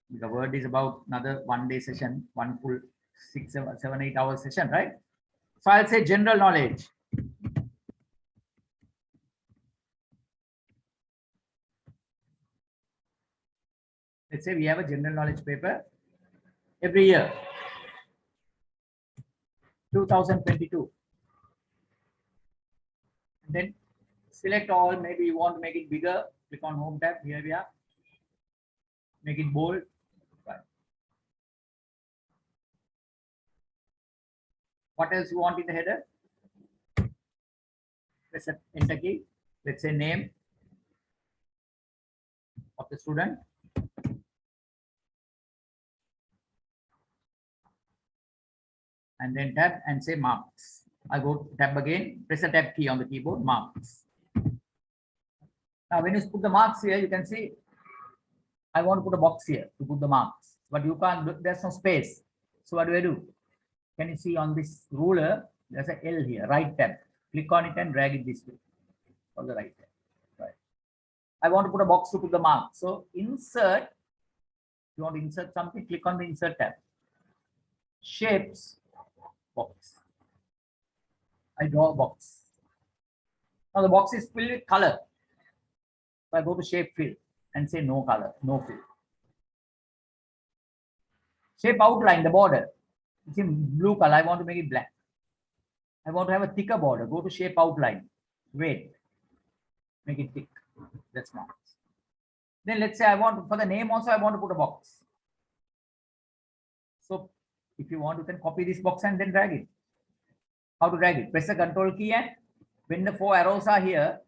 The Word is about another 1 day session, one full 6, 7, 8 hour session, right? So I'll say general knowledge. Let's say we have a general knowledge paper every year. 2022. And then select all, maybe you want to make it bigger, click on home tab, here we are. Make it bold. Right. What else you want in the header? Press enter key. Let's say name of the student. And then tab and say marks. I go tab again, press a tab key on the keyboard, marks. Now when you put the marks here, you can see I want to put a box here to put the marks, but you can't, there's no space. So what do? Can you see on this ruler, there's a L here, right tab. Click on it and drag it this way on the right tab. Right. I want to put a box to put the marks. So insert, you want to insert something, click on the insert tab. Shapes, box. I draw a box. Now the box is filled with color. So I go to shape fill and say no color, no fill. Shape outline, the border. It's in blue color. I want to make it black. I want to have a thicker border. Go to shape outline. Red. Make it thick. That's marks. Then let's say I want, for the name also, I want to put a box. So if you want, you can copy this box and then drag it. How to drag it? Press the control key, and when the 4 arrows are here,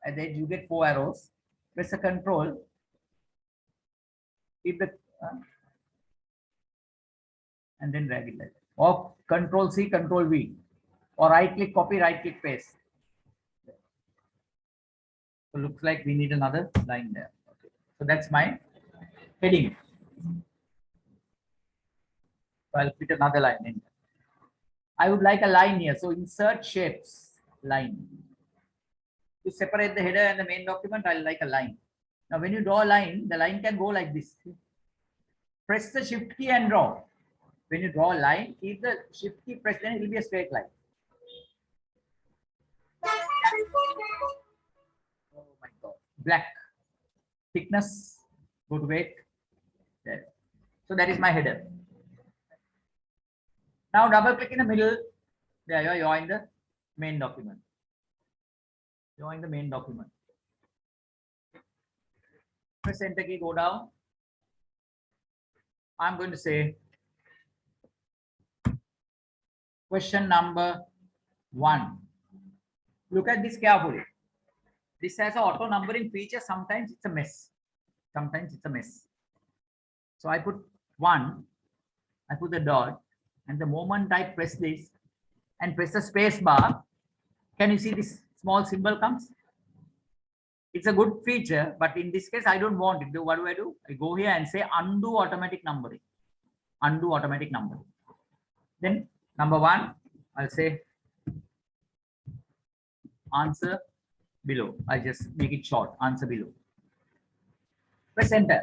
at the edge you get 4 arrows. Press the control. If the and then drag it like that. Or Control C, Control V, or right click, copy, right click, paste. So looks like we need another line there. Okay. So that's my heading. So I'll put another line in. I would like a line here. So insert shapes, line. To separate the header and the main document, I'll like a line. Now, when you draw a line, the line can go like this. Press the shift key and draw. When you draw a line, keep the shift key pressed, then it will be a straight line. Oh my God. Black. Thickness. Go to weight. There. So that is my header. Now double click in the middle. There you are in the main document. You're in the main document. Press enter key, go down. I'm going to say question number 1. Look at this carefully. This has an auto numbering feature. Sometimes it's a mess. Sometimes it's a mess. So I put 1, I put the dot, and the moment I press this and press the space bar, can you see this small symbol comes? It's a good feature, but in this case, I don't want it. What do? I go here and say undo automatic numbering. Undo automatic numbering. Then number 1, I'll say answer below. I just make it short, answer below. Press enter.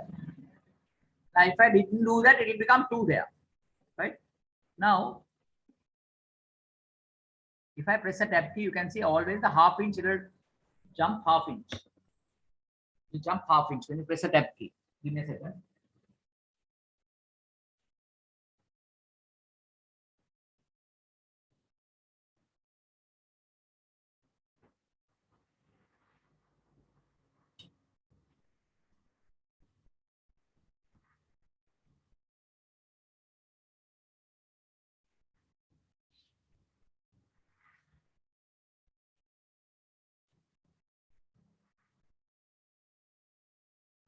Now, if I didn't do that, it will become 2 there, right? Now, if I press a tab key, you can see always the half inch, it will jump half inch. You jump half inch when you press a tab key. Give me a second.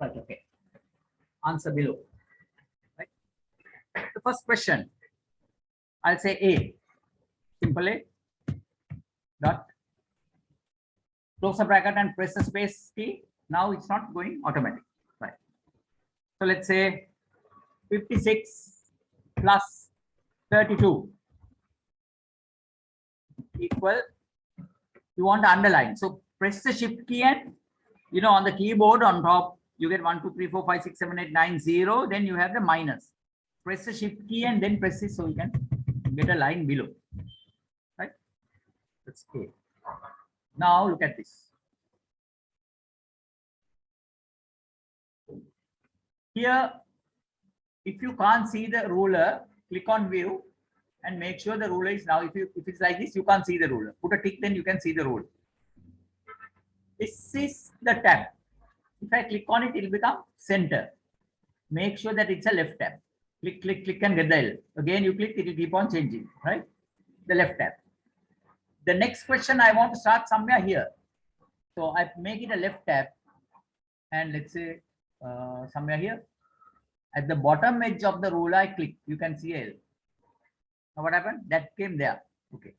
Right, okay. Answer below. Right. The first question, I'll say A. Simple A. Dot. Close the bracket and press the space key. Now it's not going automatic. Right. So let's say 56 plus 32 equal. You want to underline. So press the shift key and on the keyboard on top, you get 1, 2, 3, 4, 5, 6, 7, 8, 9, 0. Then you have the minus. Press the shift key and then press this so you can get a line below. Right? That's good. Now look at this. Here, if you can't see the ruler, click on view and make sure the ruler is now. If it's like this, you can't see the ruler. Put a tick, then you can see the ruler. This is the tab. If I click on it, it will become center. Make sure that it's a left tab. Click, click, click and get the L. Again, you click, it will keep on changing, right? The left tab. The next question, I want to start somewhere here. So I make it a left tab and let's say somewhere here. At the bottom edge of the ruler, I click. You can see L. Now what happened? That came there. Okay.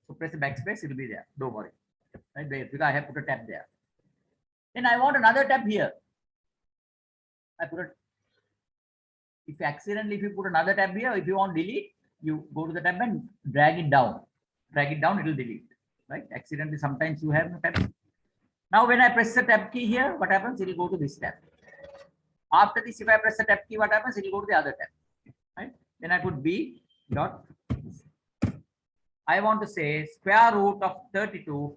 So press the backspace, it will be there. Don't worry. Right there, because I have put a tab there. Then I want another tab here. I put it. If you put another tab here, if you want delete, you go to the tab and drag it down. Drag it down, it will delete. Right? Accidentally, sometimes you have no tab. Now, when I press the tab key here, what happens? It will go to this tab. After this, if I press the tab key, what happens? It will go to the other tab. Right? Then I put B dot. I want to say square root of 32,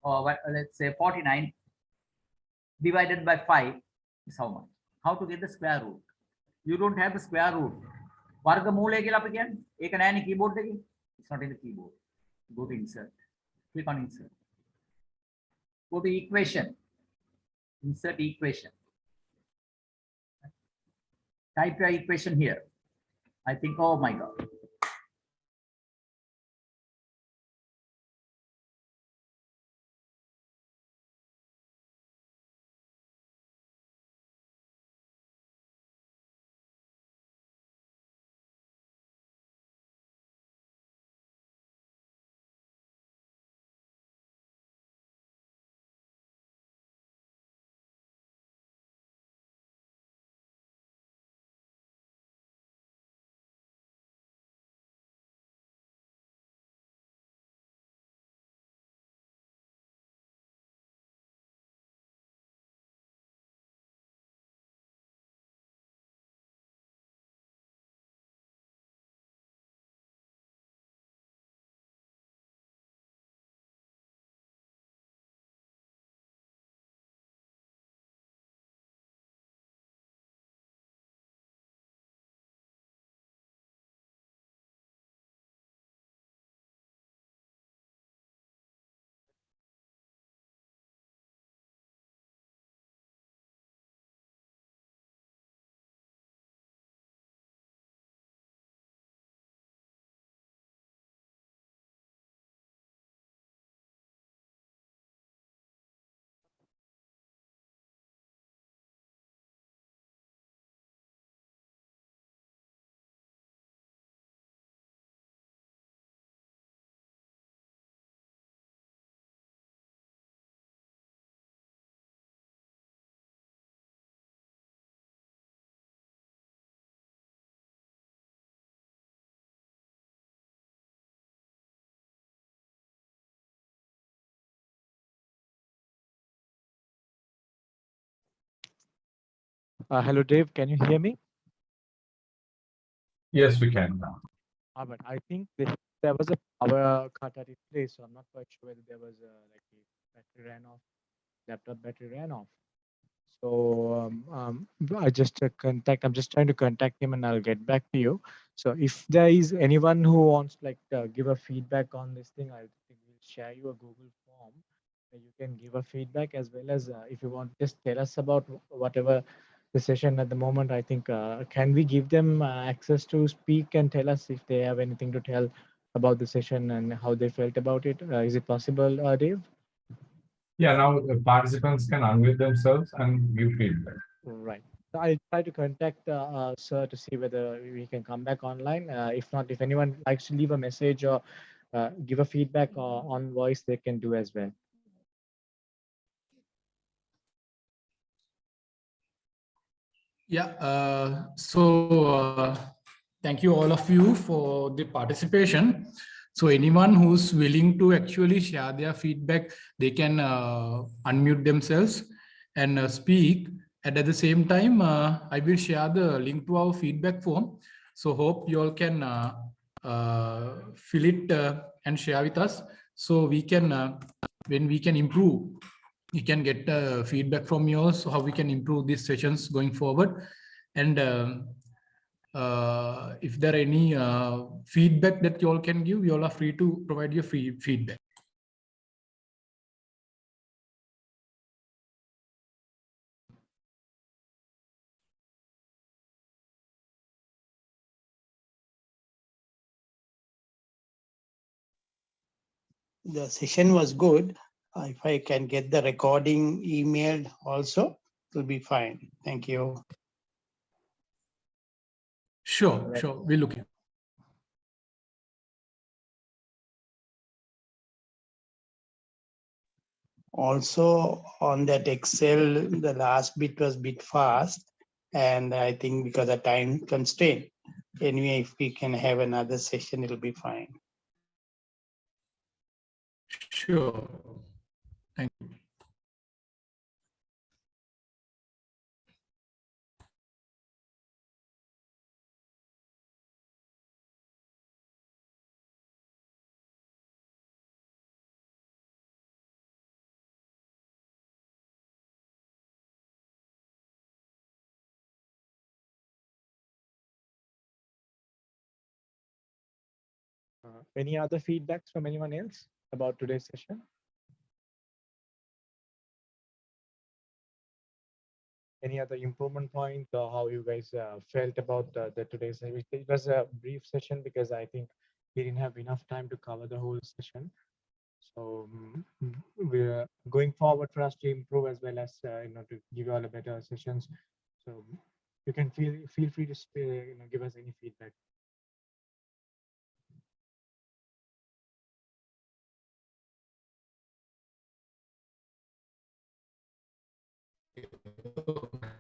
or let's say 49, divided by 5 is how much? How to get the square root? You don't have the square root. Vargamoola කියලා අපි කියන්නේ. ඒක නෑනේ keyboard එකේ. It's not in the keyboard. Go to insert. Click on insert. Go to equation. Insert equation. Type your equation here. I think, oh my God. Hello, Dave. Can you hear me? Yes, we can now. But I think there was a power cut at its place, so I'm not quite sure whether there was like the battery ran off, laptop battery ran off. So I just I'm just trying to contact him, and I'll get back to you. So if there is anyone who wants like give a feedback on this thing, I think we'll share you a Google form where you can give a feedback, as well as if you want, just tell us about whatever the session at the moment. I think can we give them access to speak and tell us if they have anything to tell about the session and how they felt about it? Is it possible, Dave? Yeah, now participants can unmute themselves and give feedback. Right. So I'll try to contact sir to see whether we can come back online. If not, if anyone likes to leave a message or give a feedback on voice, they can do as well. Yeah, thank you all of you for the participation. So anyone who's willing to actually share their feedback, they can unmute themselves and speak. And at the same time, I will share the link to our feedback form. So hope you all can fill it and share with us, so we can, when we can improve, we can get feedback from yours, so how we can improve these sessions going forward. And if there are any feedback that you all can give, you all are free to provide your free feedback. The session was good. If I can get the recording emailed also, it will be fine. Thank you. Sure, we'll look at. Also on that Excel, the last bit was a bit fast, and I think because of time constraint. Anyway, if we can have another session, it'll be fine. Sure. Thank you. Any other feedbacks from anyone else about today's session? Any other improvement point, or how you guys felt about the today's session? It was a brief session because I think we didn't have enough time to cover the whole session. So we're going forward for us to improve, as well as to give you all a better sessions. So you can feel free to give us any feedback.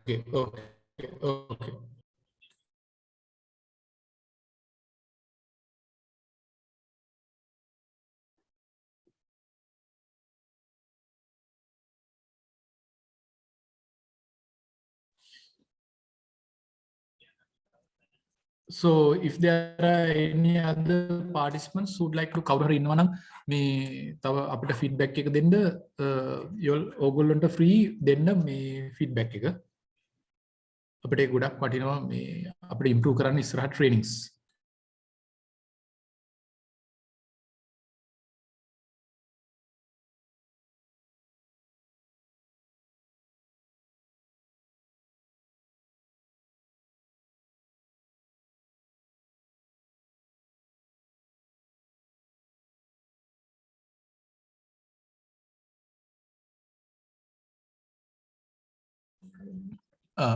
Okay. So if there are any other participants who would like to cover ඉන්නවා නම් මේ තව අපිට feedback එක දෙන්න ඕගොල්ලන්ට free දෙන්න මේ feedback එක. අපිට ඒක ගොඩක් වටිනවා මේ අපිට improve කරන්න ඉස්සරහ trainings.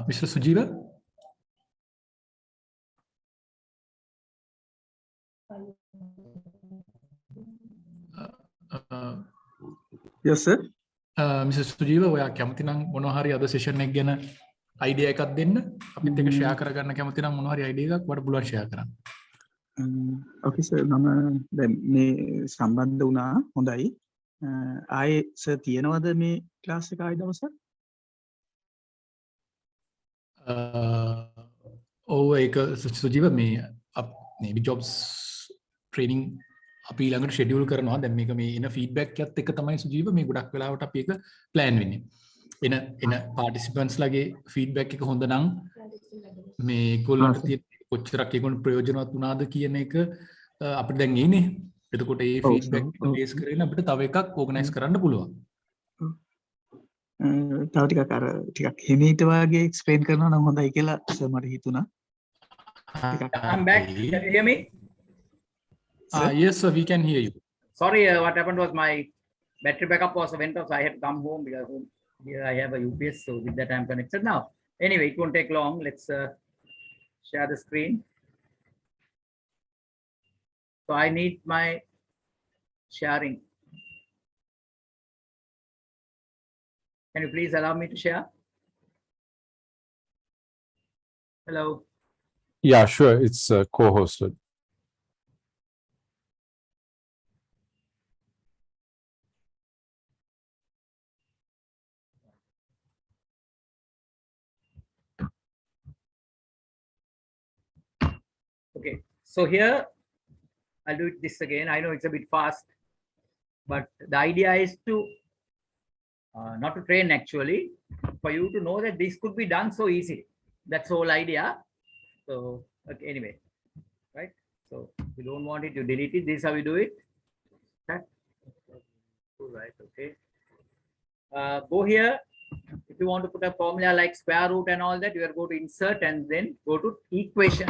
Mr. Sujiva? Yes, sir. Mr. Sujiva, ඔයා කැමති නම් මොනවා හරි අද session එක ගැන idea එකක් දෙන්න. අපිත් එක්ක share කරගන්න කැමති නම් මොනවා හරි idea එකක් ඔයාලට පුළුවන් share කරන්න. Okay, sir. මම දැන් මේ සම්බන්ධ වුණා. හොඳයි. ආයේ සර් තියනවද මේ ක්ලාස් එක ආයේ දවසක්? ඒක සුජීව මේ BIGJOBS training අපි ළඟට schedule කරනවා. දැන් මේක මේ එන feedback එකත් එක තමයි සුජීව මේ ගොඩක් වෙලාවට අපි ඒක plan වෙන්නේ. එන participants ලගේ feedback එක හොඳ නම් මේ ඒගොල්ලන්ට තියෙන කොච්චරක් ඒගොල්ලන්ට ප්‍රයෝජනවත් වුණාද කියන එක අපිට දැන් එන්නේ. එතකොට ඒ feedback එක base කරගෙන අපිට තව එකක් organize කරන්න පුළුවන්. තව ටිකක් අර ටිකක් හිමීට වගේ එක්ස්ප්ලেইন කරනවා නම් හොඳයි කියලා සර් මට හිතුණා. I'm back. Can you hear me? Yes sir, we can hear you. Sorry, what happened was my battery backup was went off, so I had to come home because here I have a UPS, so with that I'm connected now. Anyway, it won't take long. Let's share the screen. So I need my sharing. Can you please allow me to share? Hello. Yeah, sure. It's co-hosted. Okay, so here I'll do this again. I know it's a bit fast, but the idea is to not to train actually, for you to know that this could be done so easy. That's the whole idea. So okay, anyway, right? So if you don't want it, you delete it. This is how we do it. Okay. Right, okay. Go here. If you want to put a formula like square root and all that, you are going to insert and then go to equation.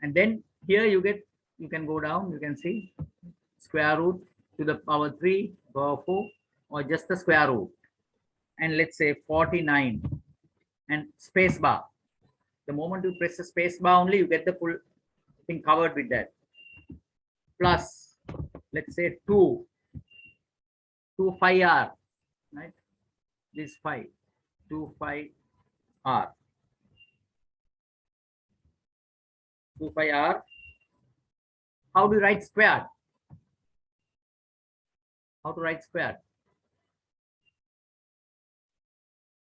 And then here you can go down, you can see square root to the power 3, power 4, or just the square root. And let's say 49 and space bar. The moment you press the space bar only, you get the full thing covered with that. Plus, let's say 2 5R, right? This 5, 2 5R. 2 5R. How do you write squared? How to write squared?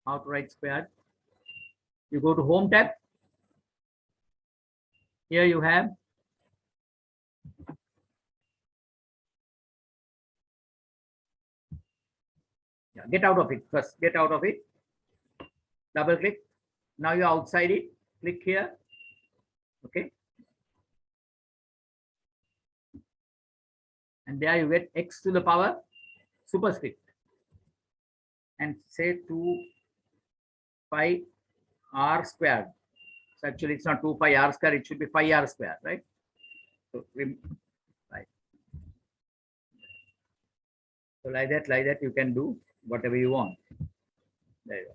How to write squared? You go to Home tab. Here you have get out of it first. Get out of it. Double click. Now you're outside it. Click here. Okay. And there you get x to the power superscript. And say 2 pi r squared. So actually it's not 2 pi r squared, it should be 5r squared, right? So, right. So like that you can do whatever you want. There you go.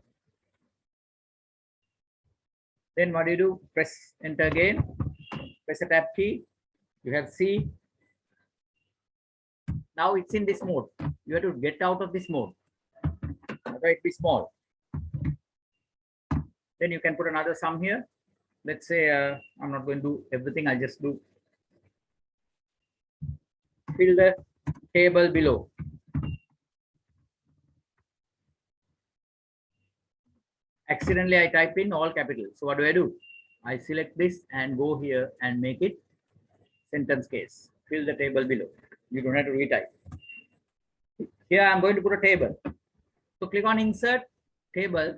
Then what do you do? Press enter again. Press the tab key. You have C. Now it's in this mode. You have to get out of this mode. Right, be small. Then you can put another sum here. Let's say I'm not going to do everything. I'll just do fill the table below. Accidentally, I type in all capitals. So what do? I select this and go here and make it sentence case. Fill the table below. You don't have to retype. Here I'm going to put a table. So click on insert table.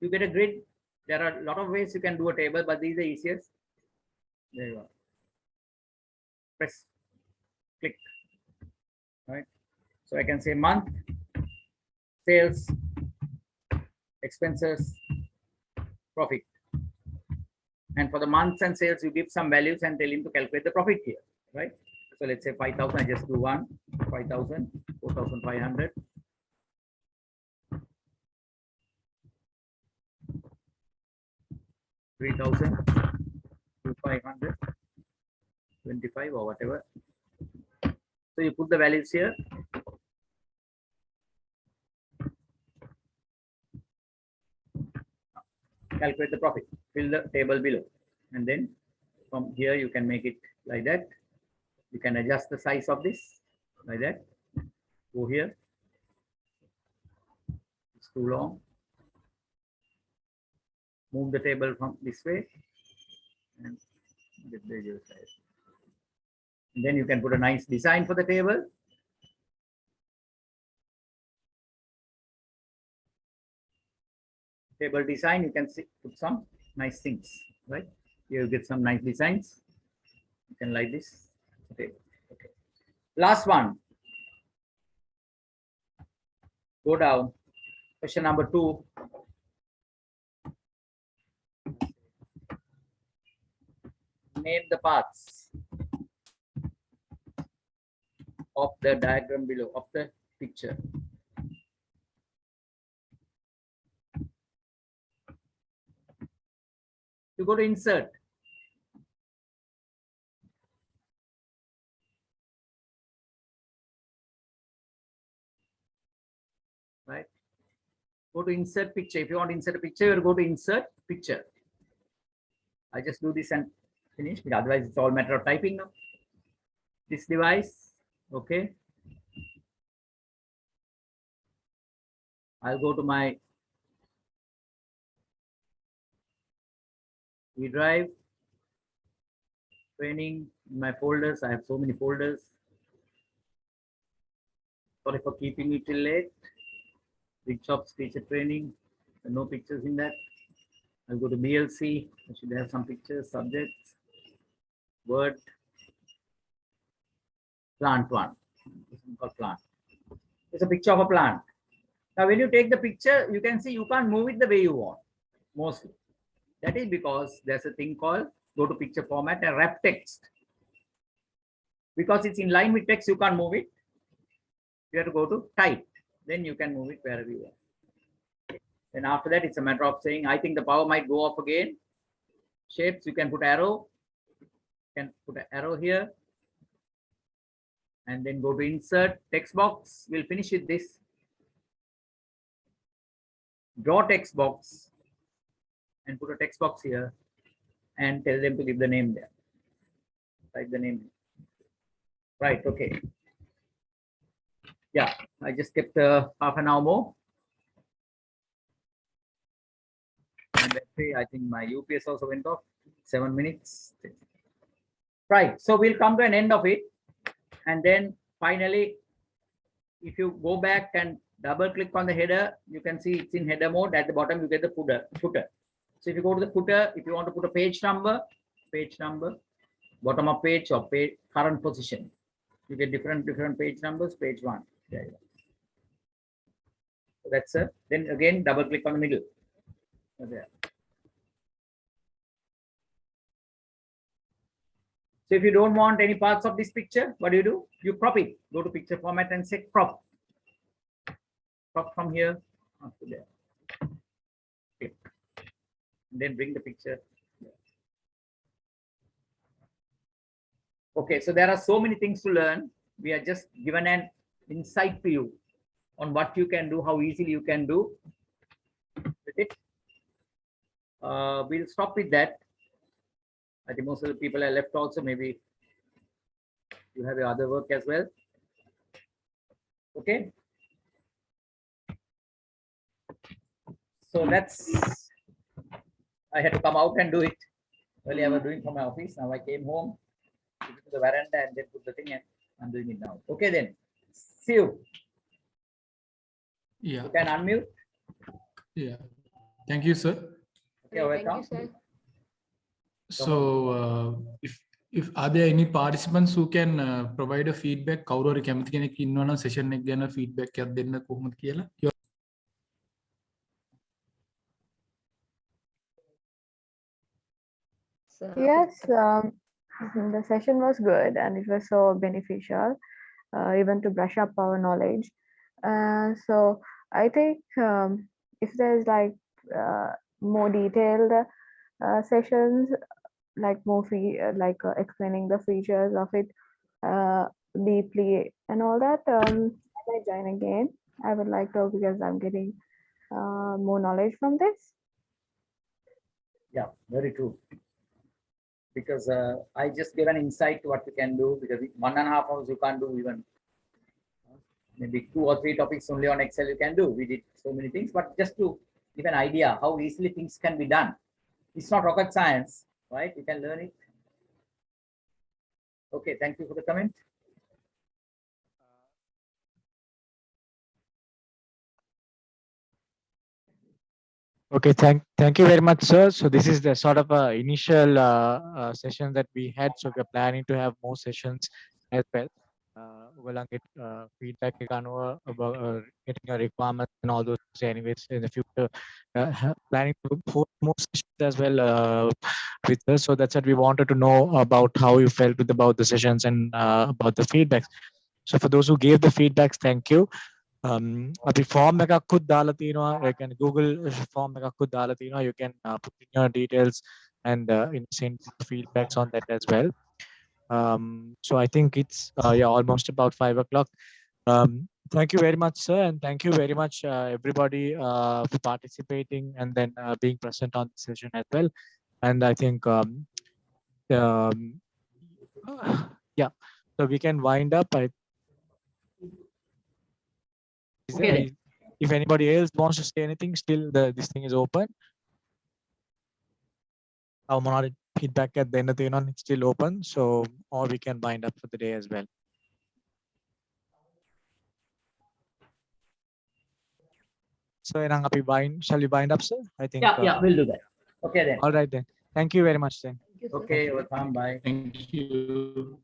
You get a grid. There are a lot of ways you can do a table, but these are the easiest. There you go. Press, click. Right. So I can say month, sales, expenses, profit. And for the months and sales, you give some values and tell him to calculate the profit here, right? So let's say 5,000, I just do 1, 5,000, 4,500. 3,000, 2,500, 25 or whatever. So you put the values here. Calculate the profit, fill the table below. And then from here, you can make it like that. You can adjust the size of this like that. Go here. It's too long. move the table from this way and get the other side. And then you can put a nice design for the table. Table design, you can see, put some nice things, right? You get some nice designs. You can like this. Okay. Okay. Last one. Go down. Question number 2. Name the parts of the diagram below, of the picture. You go to insert. Right? Go to insert picture. If you want to insert a picture, you go to insert picture. I just do this and finish, but otherwise it's all matter of typing now. This device, okay. I'll go to my E drive, training, my folders. I have so many folders. Sorry for keeping it till late. BIGJOBS teacher training, no pictures in that. I'll go to BLC. I should have some pictures, subjects, Word, plant 1. This one called plant. It's a picture of a plant. Now, when you take the picture, you can see you can't move it the way you want, mostly. That is because there's a thing called go to picture format and wrap text. Because it's in line with text, you can't move it. You have to go to type. Then you can move it wherever you want. Then after that, it's a matter of saying, I think the power might go off again. Shapes, you can put arrow. You can put an arrow here. And then go to insert text box. We'll finish with this. Draw text box and put a text box here and tell them to give the name there. Type the name. Right, okay. Yeah, I just kept half an hour more. And battery, I think my UPS also went off. 7 minutes. Right, so we'll come to an end of it. And then finally, if you go back and double click on the header, you can see it's in header mode. At the bottom, you get the footer. So if you go to the footer, if you want to put a page number, bottom of page or page current position, you get different page numbers. Page 1. There you go. So that's it. Then again, double click on the middle. There. So if you don't want any parts of this picture, what do? You crop it. Go to picture format and say crop. Crop from here up to there. Okay. And then bring the picture. Okay, so there are so many things to learn. We are just given an insight to you on what you can do, how easily you can do with it. We'll stop with that. I think most of the people are left also. Maybe you have your other work as well. Okay. So that's, I had to come out and do it. Earlier I was doing from my office. Now I came home to the veranda and then put the thing, and I'm doing it now. Okay then. See you. Yeah. You can unmute. Yeah. Thank you, sir. Okay, welcome. Thank you, sir. So if are there any participants who can provide a feedback? කවුරු හරි කැමති කෙනෙක් ඉන්නවනම් session එක ගැන feedback එකක් දෙන්න කොහොමද කියලා? Yes, the session was good and it was so beneficial, even to brush up our knowledge. So I think if there's like more detailed sessions, like more explaining the features of it deeply and all that, I might join again. I would like to, because I'm getting more knowledge from this. Yeah, very true. Because I just gave an insight to what you can do, because 1.5 hours you can't do even maybe 2 or 3 topics only on Excel you can do. We did so many things, but just to give an idea how easily things can be done. It's not rocket science, right? You can learn it. Okay, thank you for the comment. Okay, thank you very much, sir. So this is the sort of initial session that we had. So we're planning to have more sessions as well. We'll get feedback about getting your requirements and all those anyways in the future. Planning to put more sessions as well with us. So that's what we wanted to know about how you felt about the sessions and about the feedbacks. So for those who gave the feedbacks, thank you. අපි form එකකුත් දාලා තියෙනවා ඒ කියන්නේ Google form එකකුත් දාලා තියෙනවා you can put in your details and send feedbacks on that as well. So I think it's yeah, almost about 5 o'clock. Thank you very much, sir, and thank you very much everybody for participating and then being present on the session as well. And I think yeah, so we can wind up. If anybody else wants to say anything, still this thing is open. Our feedback at the end of the year, it's still open, so or we can wind up for the day as well. So shall we wind up, sir? I think Yeah, we'll do that. Okay then. All right then. Thank you very much then. Okay, welcome. Bye. Thank you.